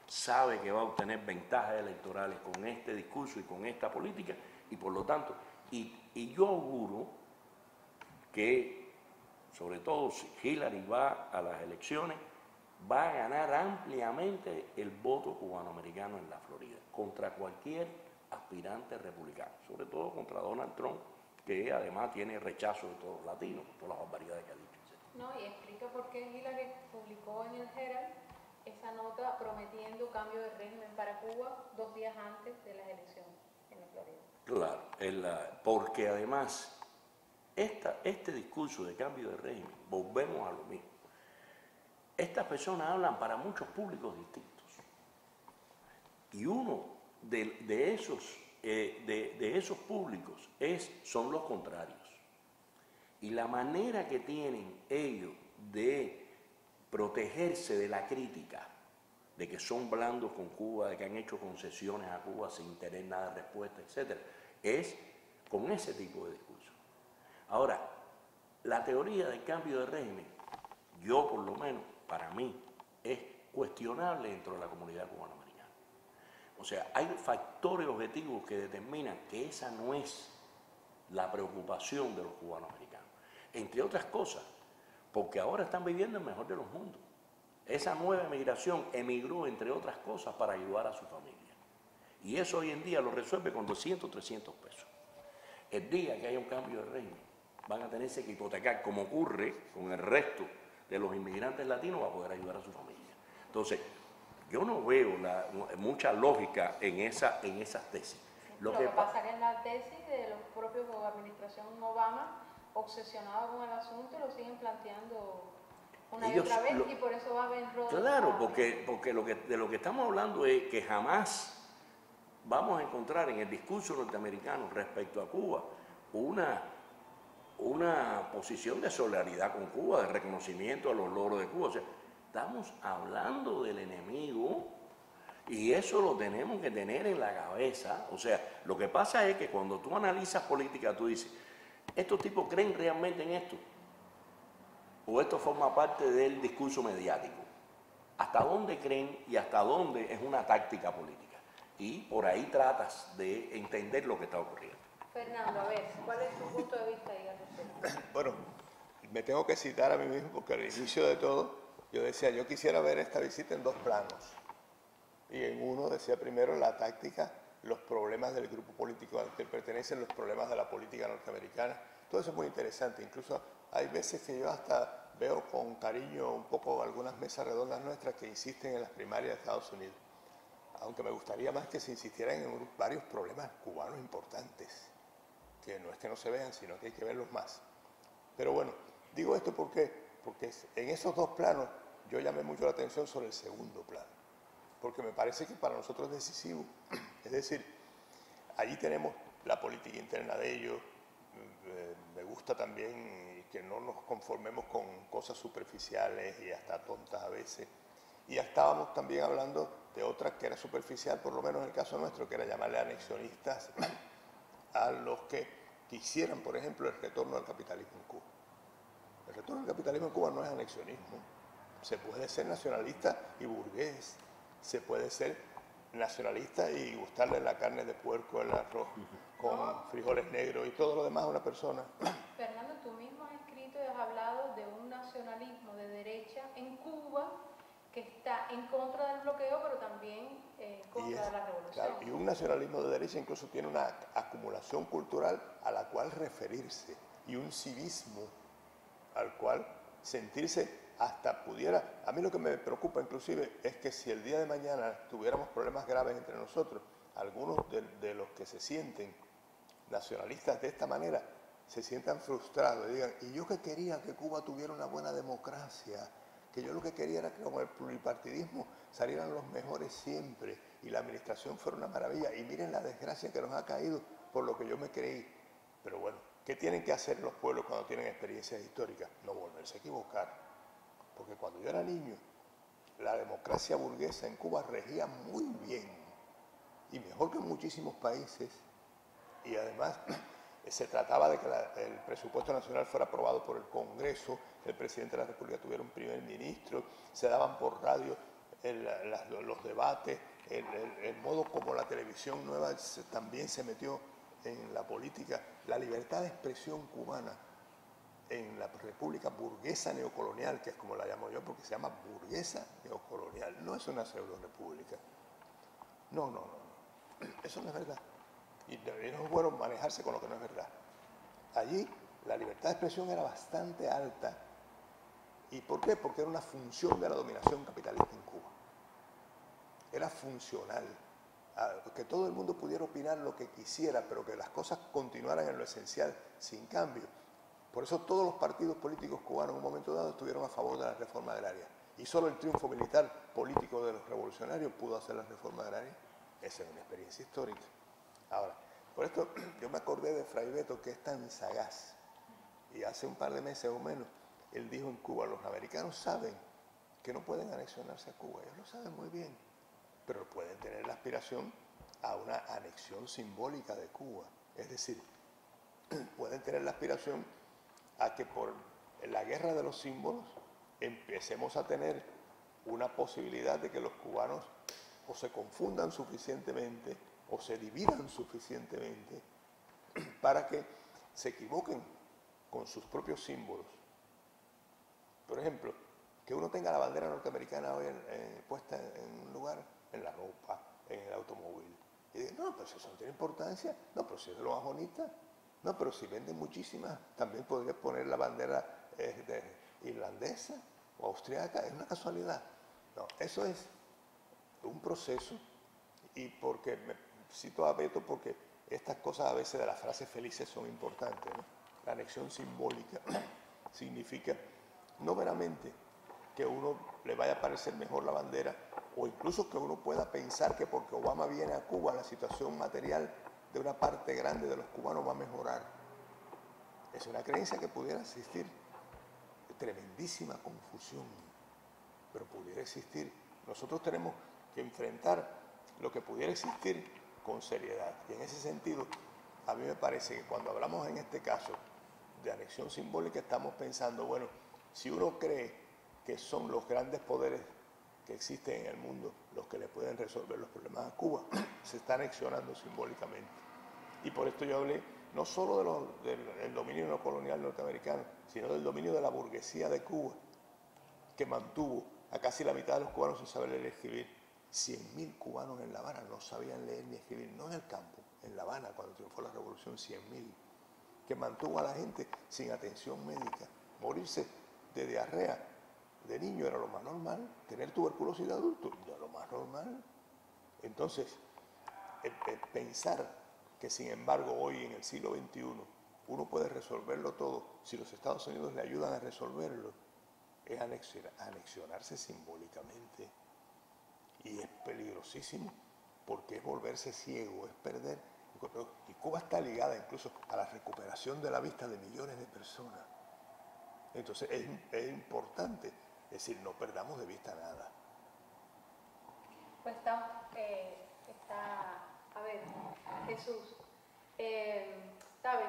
sabe que va a obtener ventajas electorales con este discurso y con esta política, y por lo tanto, y yo auguro que, sobre todo si Hillary va a las elecciones, va a ganar ampliamente el voto cubanoamericano en la Florida, contra cualquier aspirante republicano, sobre todo contra Donald Trump, que además tiene rechazo de todos los latinos, por las barbaridades que ha dicho. No, y explica por qué Hillary publicó en el Herald esa nota prometiendo cambio de régimen para Cuba 2 días antes de las elecciones en la Florida. Claro, porque además este discurso de cambio de régimen, volvemos a lo mismo. Estas personas hablan para muchos públicos distintos, y uno de esos públicos son los contrarios. Y la manera que tienen ellos de protegerse de la crítica, de que son blandos con Cuba, de que han hecho concesiones a Cuba sin tener nada de respuesta, etc., es con ese tipo de discurso. Ahora, la teoría del cambio de régimen, yo por lo menos, para mí, es cuestionable dentro de la comunidad cubanoamericana. O sea, hay factores objetivos que determinan que esa no es la preocupación de los cubanos americanos. Entre otras cosas, porque ahora están viviendo el mejor de los mundos. Esa nueva emigración emigró, entre otras cosas, para ayudar a su familia. Y eso hoy en día lo resuelve con 200, 300 pesos. El día que haya un cambio de régimen, van a tenerse que hipotecar, como ocurre con el resto de los inmigrantes latinos, para poder ayudar a su familia. Entonces, yo no veo mucha lógica en esas tesis. Lo que pasa es que es la tesis de los propios de la administración Obama, obsesionados con el asunto, y lo siguen planteando una y otra vez, y por eso va a haber rodas. Claro, porque de lo que estamos hablando es que jamás vamos a encontrar en el discurso norteamericano respecto a Cuba una posición de solidaridad con Cuba, de reconocimiento a los logros de Cuba. O sea, estamos hablando del enemigo, y eso lo tenemos que tener en la cabeza. O sea, lo que pasa es que cuando tú analizas política, tú dices, ¿estos tipos creen realmente en esto? ¿O esto forma parte del discurso mediático? ¿Hasta dónde creen y hasta dónde es una táctica política? Y por ahí tratas de entender lo que está ocurriendo. Fernando, a ver, ¿cuál es tu punto de vista ahí al respecto? Bueno, me tengo que citar a mí mismo porque al inicio de todo yo decía, yo quisiera ver esta visita en 2 planos. Y en uno decía primero la táctica, los problemas del grupo político al que pertenecen, los problemas de la política norteamericana. Todo eso es muy interesante. Incluso hay veces que yo hasta veo con cariño un poco algunas mesas redondas nuestras que insisten en las primarias de Estados Unidos. Aunque me gustaría más que se insistieran en varios problemas cubanos importantes, que no es que no se vean, sino que hay que verlos más. Pero bueno, digo esto porque en esos 2 planos yo llamé mucho la atención sobre el segundo plano, porque me parece que para nosotros es decisivo. Es decir, allí tenemos la política interna de ellos. Me gusta también que no nos conformemos con cosas superficiales y hasta tontas a veces. Y ya estábamos también hablando de otra que era superficial, por lo menos en el caso nuestro, que era llamarle anexionistas a los que quisieran, por ejemplo, el retorno al capitalismo en Cuba. El retorno al capitalismo en Cuba no es anexionismo. Se puede ser nacionalista y burgués, se puede ser nacionalista y gustarle la carne de puerco, el arroz con frijoles negros y todo lo demás a una persona. Fernando, tú mismo has escrito y has hablado de un nacionalismo de derecha en Cuba que está en contra del bloqueo, pero también en contra de la revolución. Claro, y un nacionalismo de derecha incluso tiene una acumulación cultural a la cual referirse y un civismo al cual sentirse hasta pudiera... A mí lo que me preocupa inclusive es que si el día de mañana tuviéramos problemas graves entre nosotros, algunos de los que se sienten nacionalistas de esta manera se sientan frustrados y digan, y yo que quería que Cuba tuviera una buena democracia, que yo lo que quería era que con el pluripartidismo salieran los mejores siempre y la administración fuera una maravilla, y miren la desgracia que nos ha caído por lo que yo me creí. Pero bueno, ¿qué tienen que hacer los pueblos cuando tienen experiencias históricas? No volverse a equivocar, porque cuando yo era niño, la democracia burguesa en Cuba regía muy bien, y mejor que en muchísimos países, y además se trataba de que el presupuesto nacional fuera aprobado por el Congreso, el presidente de la República tuviera un primer ministro, se daban por radio los debates, el modo como la televisión nueva también se metió en la política, la libertad de expresión cubana en la república burguesa neocolonial, que es como la llamo yo, porque se llama burguesa neocolonial, no es una pseudo república. No, no, no, eso no es verdad. Y no es bueno manejarse con lo que no es verdad. Allí la libertad de expresión era bastante alta. ¿Y por qué? Porque era una función de la dominación capitalista en Cuba. Era funcional. Que todo el mundo pudiera opinar lo que quisiera, pero que las cosas continuaran en lo esencial, sin cambio. Por eso todos los partidos políticos cubanos en un momento dado estuvieron a favor de la reforma agraria. Y solo el triunfo militar político de los revolucionarios pudo hacer la reforma agraria. Esa es una experiencia histórica. Ahora, por esto yo me acordé de Fray Beto, que es tan sagaz, y hace un par de meses o menos, él dijo en Cuba, los americanos saben que no pueden anexionarse a Cuba, ellos lo saben muy bien, pero pueden tener la aspiración a una anexión simbólica de Cuba, es decir, pueden tener la aspiración a que por la guerra de los símbolos empecemos a tener una posibilidad de que los cubanos o se confundan suficientemente o se dividan suficientemente para que se equivoquen con sus propios símbolos. Por ejemplo, que uno tenga la bandera norteamericana hoy puesta en un lugar, en la ropa, en el automóvil, y digan, no, pero eso no tiene importancia, no, pero si es de lo más bonita, no, pero si venden muchísimas, también podría poner la bandera irlandesa o austriaca, es una casualidad. No, eso es un proceso, y porque cito a Beto porque estas cosas a veces de las frases felices son importantes, ¿no? La anexión simbólica significa no meramente que a uno le vaya a parecer mejor la bandera, o incluso que uno pueda pensar que porque Obama viene a Cuba la situación material de una parte grande de los cubanos va a mejorar. Es una creencia que pudiera existir, tremendísima confusión, pero pudiera existir. Nosotros tenemos que enfrentar lo que pudiera existir con seriedad. Y en ese sentido, a mí me parece que cuando hablamos en este caso de anexión simbólica, estamos pensando, bueno, si uno cree que son los grandes poderes que existen en el mundo los que le pueden resolver los problemas a Cuba, se está anexionando simbólicamente. Y por esto yo hablé no solo del dominio neocolonial norteamericano, sino del dominio de la burguesía de Cuba, que mantuvo a casi la mitad de los cubanos sin saber leer y escribir. 100.000 cubanos en La Habana no sabían leer ni escribir, no en el campo, en La Habana, cuando triunfó la revolución, 100.000, que mantuvo a la gente sin atención médica. Morirse de diarrea de niño era lo más normal, tener tuberculosis de adulto era lo más normal. Entonces, pensar que sin embargo hoy en el siglo XXI uno puede resolverlo todo si los Estados Unidos le ayudan a resolverlo, es anexionarse simbólicamente. Y es peligrosísimo porque es volverse ciego, es perder. Y Cuba está ligada incluso a la recuperación de la vista de millones de personas. Entonces es importante, es decir, no perdamos de vista nada. Pues a ver, Jesús, sabes,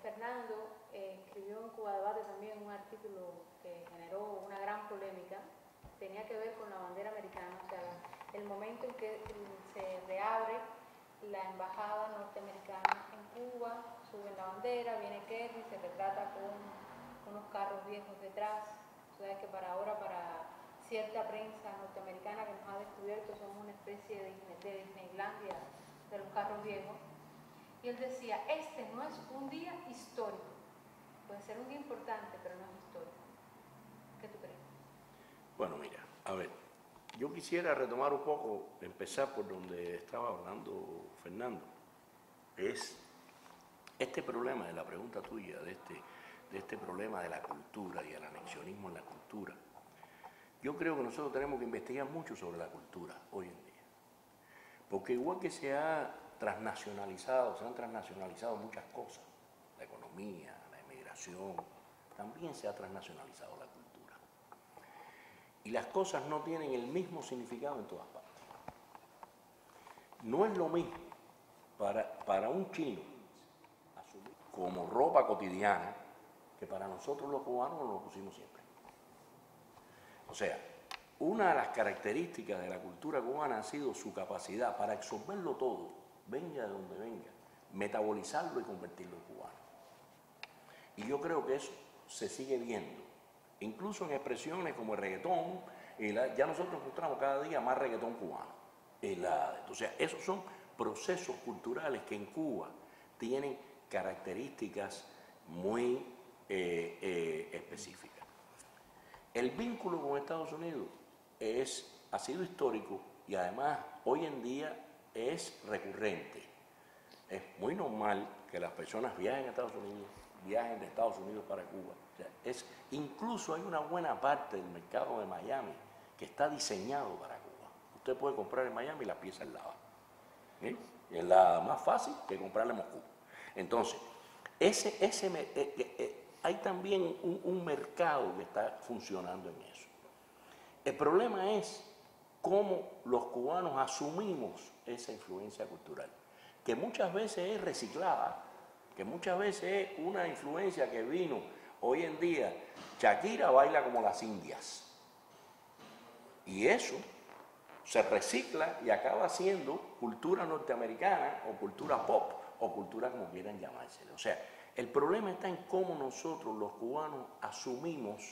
Fernando escribió en Cuba Debate también un artículo que generó una gran polémica, tenía que ver con la bandera americana, o sea, el momento en que se reabre la embajada norteamericana en Cuba, suben la bandera, viene Kerry, se retrata con unos carros viejos detrás, o sea que para cierta prensa norteamericana que nos ha descubierto somos una especie de Disneylandia de los carros viejos. Y él decía, este no es un día histórico, puede ser un día importante, pero no es histórico. ¿Qué tú crees? Bueno, mira, a ver, yo quisiera retomar un poco, empezar por donde estaba hablando Fernando. Es este problema de la pregunta tuya, de este problema de la cultura y el anexionismo en la cultura. Yo creo que nosotros tenemos que investigar mucho sobre la cultura hoy en día. Porque igual que se han transnacionalizado muchas cosas, la economía, la inmigración, también se ha transnacionalizado la cultura. Y las cosas no tienen el mismo significado en todas partes. No es lo mismo para un chino asumir como ropa cotidiana que para nosotros los cubanos nos lo pusimos siempre. O sea, una de las características de la cultura cubana ha sido su capacidad para absorberlo todo, venga de donde venga, metabolizarlo y convertirlo en cubano. Y yo creo que eso se sigue viendo, incluso en expresiones como el reggaetón, ya nosotros encontramos cada día más reggaetón cubano. O sea, esos son procesos culturales que en Cuba tienen características muy específicas. El vínculo con Estados Unidos ha sido histórico y además hoy en día es recurrente. Es muy normal que las personas viajen a Estados Unidos, viajen de Estados Unidos para Cuba. O sea, incluso hay una buena parte del mercado de Miami que está diseñado para Cuba. Usted puede comprar en Miami la pieza en lava. Es la más fácil que comprarla en Moscú. Entonces, hay también un mercado que está funcionando en eso. El problema es cómo los cubanos asumimos esa influencia cultural, que muchas veces es reciclada, que muchas veces es una influencia que vino hoy en día. Shakira baila como las indias. Y eso se recicla y acaba siendo cultura norteamericana o cultura pop o cultura como quieran llamársela. O sea, el problema está en cómo nosotros los cubanos asumimos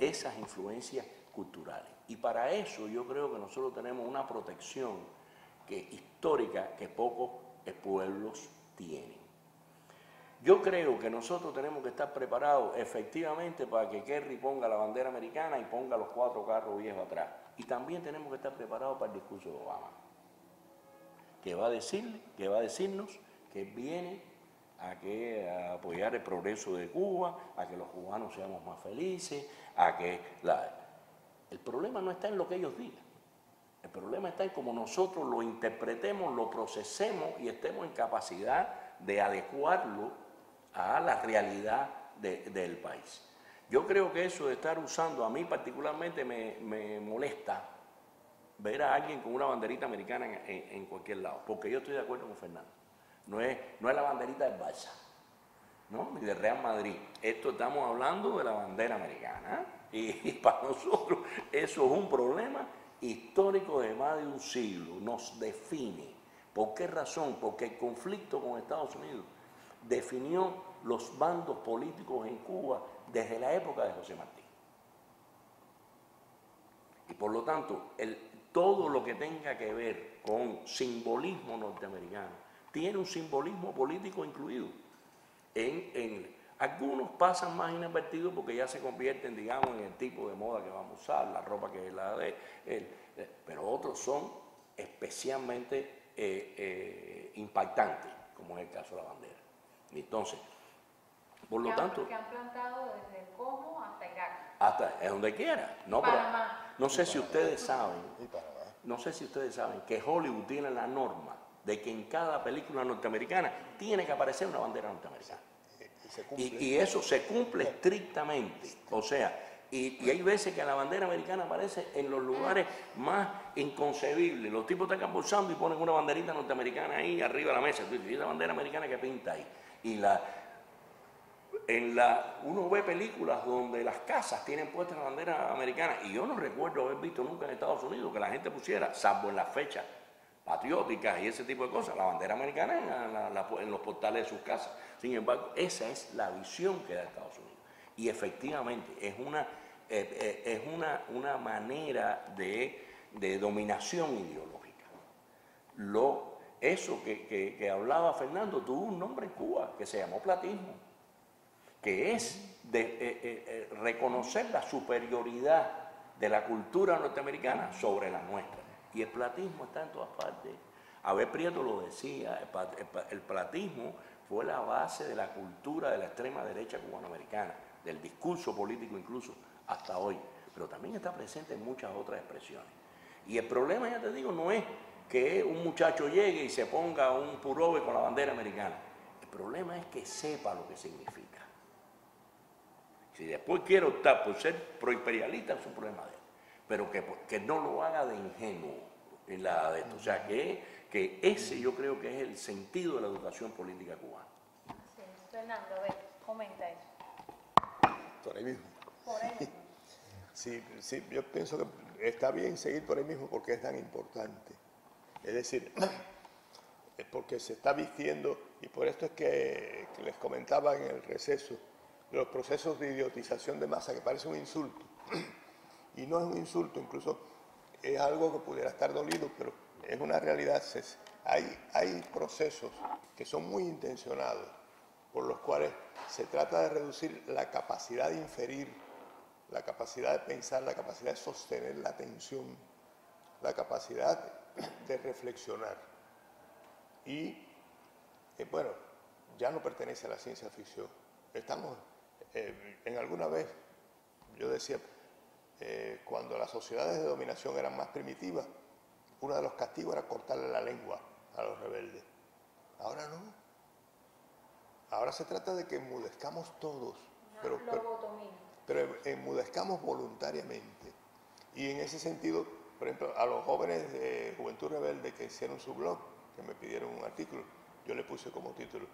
esas influencias culturales. Y para eso yo creo que nosotros tenemos una protección histórica que pocos pueblos tienen. Yo creo que nosotros tenemos que estar preparados efectivamente para que Kerry ponga la bandera americana y ponga los 4 carros viejos atrás. Y también tenemos que estar preparados para el discurso de Obama, que va a decirnos que viene a apoyar el progreso de Cuba, a que los cubanos seamos más felices, El problema no está en lo que ellos digan, el problema está en cómo nosotros lo interpretemos, lo procesemos y estemos en capacidad de adecuarlo a la realidad del país. Yo creo que eso de estar usando, a mí particularmente me molesta ver a alguien con una banderita americana en cualquier lado, porque yo estoy de acuerdo con Fernando. No es la banderita del Barça, ¿no? Ni del Real Madrid. Estamos hablando de la bandera americana, y para nosotros eso es un problema histórico de más de un siglo, nos define. ¿Por qué razón? Porque el conflicto con Estados Unidos definió los bandos políticos en Cuba desde la época de José Martí. Y por lo tanto, todo lo que tenga que ver con simbolismo norteamericano tiene un simbolismo político incluido. Algunos pasan más inadvertidos porque ya se convierten, digamos, en el tipo de moda que vamos a usar, la ropa que es la pero otros son especialmente impactantes, como es el caso de la bandera. Entonces, por lo tanto... Que han plantado desde el Congo hasta Irak. Hasta donde quiera. No, Panamá. No sé si ustedes saben que Hollywood tiene la norma de que en cada película norteamericana tiene que aparecer una bandera norteamericana. se cumple. Y eso se cumple estrictamente. O sea, y hay veces que la bandera americana aparece en los lugares más inconcebibles. Los tipos están almorzando y ponen una banderita norteamericana ahí arriba de la mesa. Tú dices, ¿y esa bandera americana que pinta ahí? Uno ve películas donde las casas tienen puesta la bandera americana, y yo no recuerdo haber visto nunca en Estados Unidos que la gente pusiera, salvo en las fechas patrióticas y ese tipo de cosas, la bandera americana en los portales de sus casas. Sin embargo, esa es la visión que da Estados Unidos. Y efectivamente es una manera de dominación ideológica. Eso que hablaba Fernando tuvo un nombre en Cuba que se llamó platismo, que es reconocer la superioridad de la cultura norteamericana sobre la nuestra. Y el platismo está en todas partes. Abel Prieto lo decía, el platismo fue la base de la cultura de la extrema derecha cubanoamericana, del discurso político incluso hasta hoy, pero también está presente en muchas otras expresiones. Y el problema, ya te digo, no es que un muchacho llegue y se ponga un pullover con la bandera americana. El problema es que sepa lo que significa. Si después quiere optar por ser proimperialista, es un problema de él, pero que no lo haga de ingenuo en la de esto. O sea, que ese yo creo que es el sentido de la educación política cubana. Sí, Fernando, a ver, comenta eso. Por ahí mismo. Por ahí mismo. Sí, yo pienso que está bien seguir por ahí mismo porque es tan importante. Es decir, es porque se está vistiendo, y por esto es que les comentaba en el receso, los procesos de idiotización de masa, que parece un insulto. Y no es un insulto, incluso es algo que pudiera estar dolido, pero es una realidad. Hay procesos que son muy intencionados, por los cuales se trata de reducir la capacidad de inferir, la capacidad de pensar, la capacidad de sostener la atención, la capacidad de reflexionar. Y, bueno, ya no pertenece a la ciencia ficción. Estamos, en alguna vez, yo decía, cuando las sociedades de dominación eran más primitivas, uno de los castigos era cortarle la lengua a los rebeldes. Ahora no. Ahora se trata de que enmudezcamos todos, pero enmudezcamos voluntariamente. Y en ese sentido, por ejemplo, a los jóvenes de Juventud Rebelde que hicieron su blog, que me pidieron un artículo, yo le puse como título,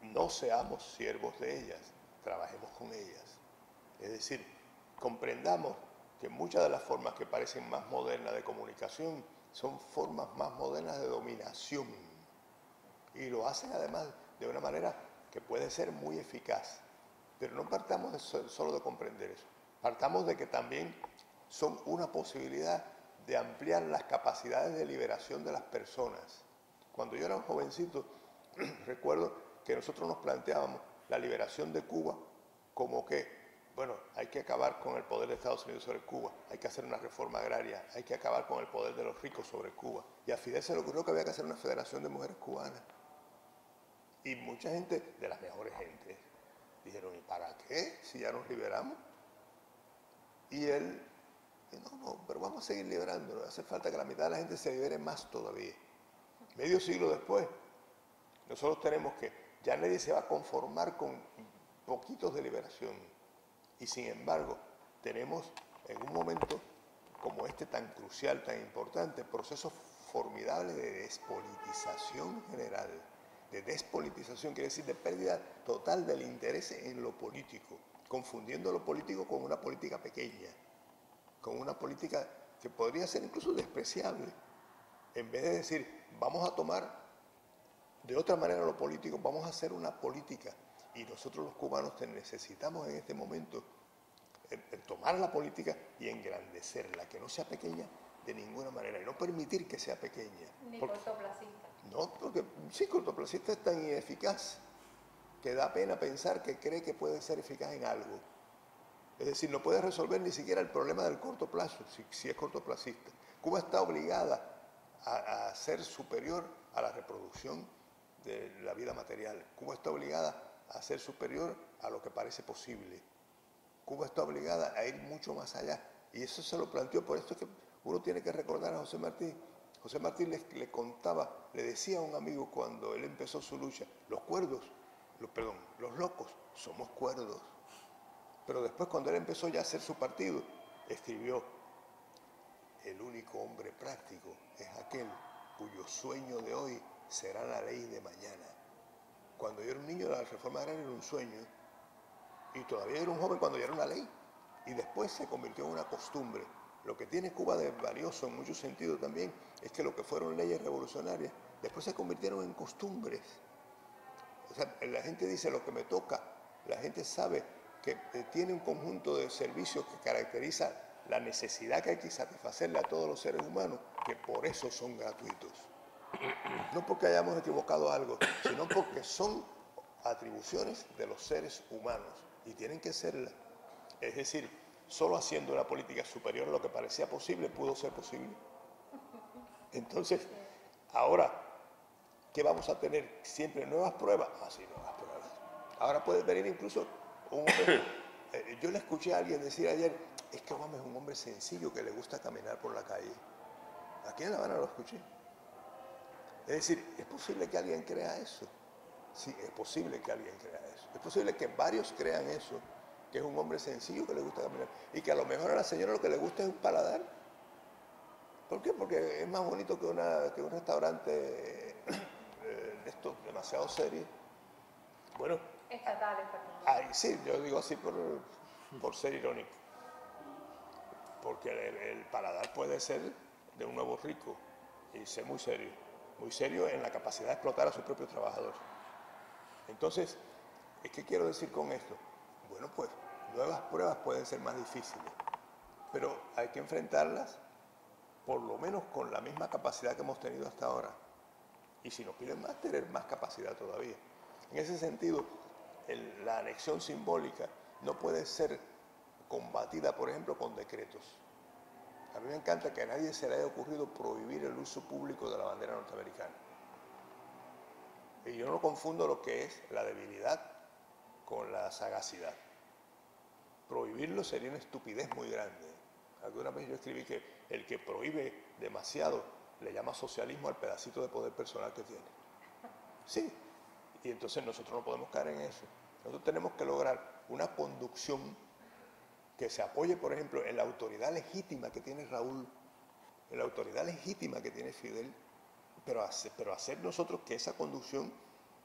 no seamos siervos de ellas, trabajemos con ellas. Es decir, comprendamos que muchas de las formas que parecen más modernas de comunicación son formas más modernas de dominación. Y lo hacen además de una manera que puede ser muy eficaz. Pero no partamos solo de comprender eso. Partamos de que también son una posibilidad de ampliar las capacidades de liberación de las personas. Cuando yo era un jovencito, recuerdo que nosotros nos planteábamos la liberación de Cuba como que, bueno, hay que acabar con el poder de Estados Unidos sobre Cuba, hay que hacer una reforma agraria, hay que acabar con el poder de los ricos sobre Cuba. Y a Fidel se le ocurrió que había que hacer una federación de mujeres cubanas. Y mucha gente, de las mejores gentes, dijeron, ¿y para qué? Si ya nos liberamos. Y él, no, pero vamos a seguir liberando, hace falta que la mitad de la gente se libere más todavía. Medio siglo después, nosotros tenemos que, ya nadie se va a conformar con poquitos de liberación. Y sin embargo, tenemos en un momento como este tan crucial, tan importante, procesos formidables de despolitización general. De despolitización quiere decir de pérdida total del interés en lo político, confundiendo lo político con una política pequeña, con una política que podría ser incluso despreciable. En vez de decir, vamos a tomar de otra manera lo político, vamos a hacer una política. Y nosotros los cubanos necesitamos en este momento tomar la política y engrandecerla, que no sea pequeña de ninguna manera, y no permitir que sea pequeña. Ni cortoplacista. No, porque sí, cortoplacista es tan ineficaz que da pena pensar que cree que puede ser eficaz en algo. Es decir, no puede resolver ni siquiera el problema del corto plazo, si es cortoplacista. Cuba está obligada a ser superior a la reproducción de la vida material. Cuba está obligada a ser superior a lo que parece posible. Cuba está obligada a ir mucho más allá. Y eso se lo planteó, por esto es que uno tiene que recordar a José Martí. José Martí le contaba, le decía a un amigo cuando él empezó su lucha, los cuerdos los locos somos cuerdos. Pero después, cuando él empezó ya a hacer su partido, escribió: el único hombre práctico es aquel cuyo sueño de hoy será la ley de mañana. Cuando yo era un niño, la reforma agraria era un sueño, y todavía era un joven cuando ya era una ley, y después se convirtió en una costumbre. Lo que tiene Cuba de valioso en muchos sentidos también es que lo que fueron leyes revolucionarias después se convirtieron en costumbres. O sea, la gente dice lo que me toca, la gente sabe que tiene un conjunto de servicios que caracteriza la necesidad que hay que satisfacerle a todos los seres humanos, que por eso son gratuitos. No porque hayamos equivocado algo, sino porque son atribuciones de los seres humanos y tienen que serlas. Es decir, solo haciendo una política superior a lo que parecía posible pudo ser posible. Entonces, ahora, ¿qué vamos a tener? ¿Siempre nuevas pruebas? Ah, sí, nuevas pruebas. Ahora puede venir incluso un hombre. Yo le escuché a alguien decir ayer: es que Obama es un hombre sencillo que le gusta caminar por la calle. Aquí en La Habana lo escuché. Es decir, ¿es posible que alguien crea eso? Sí, es posible que alguien crea eso. Es posible que varios crean eso, que es un hombre sencillo que le gusta caminar, y que a lo mejor a la señora lo que le gusta es un paladar. ¿Por qué? Porque es más bonito que un restaurante de estos demasiado serio. Bueno, Estatales, perdón. Sí, yo digo así por ser irónico. Porque el paladar puede ser de un nuevo rico y ser muy serio en la capacidad de explotar a sus propios trabajadores. Entonces, ¿qué quiero decir con esto? Bueno, pues nuevas pruebas pueden ser más difíciles, pero hay que enfrentarlas por lo menos con la misma capacidad que hemos tenido hasta ahora. Y si nos piden más, tener más capacidad todavía. En ese sentido, la anexión simbólica no puede ser combatida, por ejemplo, con decretos. A mí me encanta que a nadie se le haya ocurrido prohibir el uso público de la bandera norteamericana. Y yo no confundo lo que es la debilidad con la sagacidad. Prohibirlo sería una estupidez muy grande. Alguna vez yo escribí que el que prohíbe demasiado le llama socialismo al pedacito de poder personal que tiene. Sí, y entonces nosotros no podemos caer en eso. Nosotros tenemos que lograr una conducción que se apoye, por ejemplo, en la autoridad legítima que tiene Raúl, en la autoridad legítima que tiene Fidel, pero hacer nosotros que esa conducción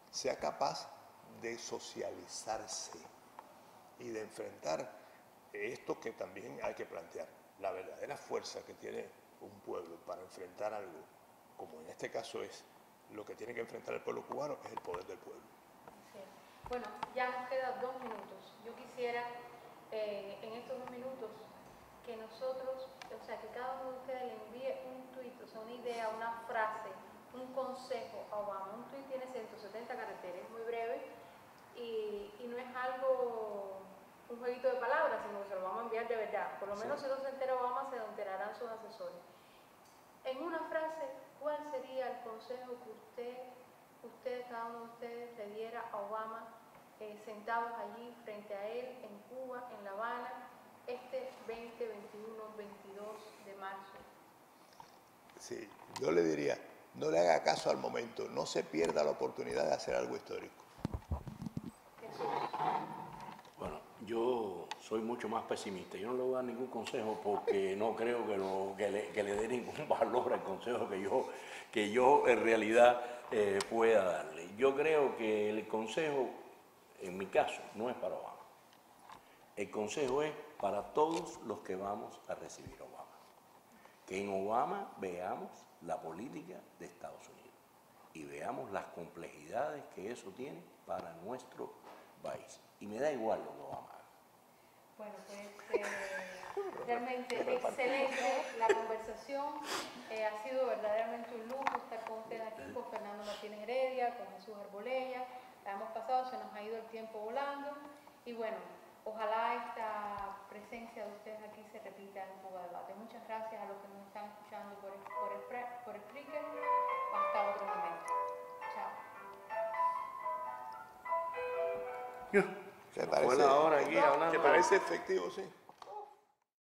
sea capaz de socializarse y de enfrentar esto que también hay que plantear. La verdadera fuerza que tiene un pueblo para enfrentar algo, como en este caso es lo que tiene que enfrentar el pueblo cubano, es el poder del pueblo. Sí. Bueno, ya nos quedan 2 minutos. Yo quisiera, en estos 2 minutos, que nosotros, o sea, que cada uno de ustedes le envíe un tuit, o sea, una idea, una frase, un consejo a Obama. Un tuit tiene 170 caracteres, es muy breve y no es algo, un jueguito de palabras, sino que se lo vamos a enviar de verdad. Por lo menos si no se entera Obama, se lo enterarán sus asesores. En una frase, ¿cuál sería el consejo que cada uno de ustedes le diera a Obama sentados allí frente a él en Cuba, en La Habana, este 20, 21, 22 de marzo? Sí, yo le diría, no le haga caso al momento, no se pierda la oportunidad de hacer algo histórico. Bueno, yo soy mucho más pesimista. Yo no le voy a dar ningún consejo porque no creo que le dé ningún valor al consejo que yo en realidad pueda darle. Yo creo que el consejo, en mi caso, no es para Obama. El consejo es para todos los que vamos a recibir a Obama. Que en Obama veamos la política de Estados Unidos y veamos las complejidades que eso tiene para nuestro país. Y me da igual lo que Obama haga. Bueno, pues realmente excelente la conversación. Ha sido verdaderamente un lujo estar con ustedes aquí, con Fernando Martínez Heredia, con Jesús Arbolella. La hemos pasado, se nos ha ido el tiempo volando. Y bueno, ojalá esta presencia de ustedes aquí se repita en Cuba Debate. Muchas gracias a los que nos están escuchando por Spreaker. Hasta otro momento. Chao. ¿Te parece, Fue la hora aquí hablando. ¿Te parece efectivo, sí?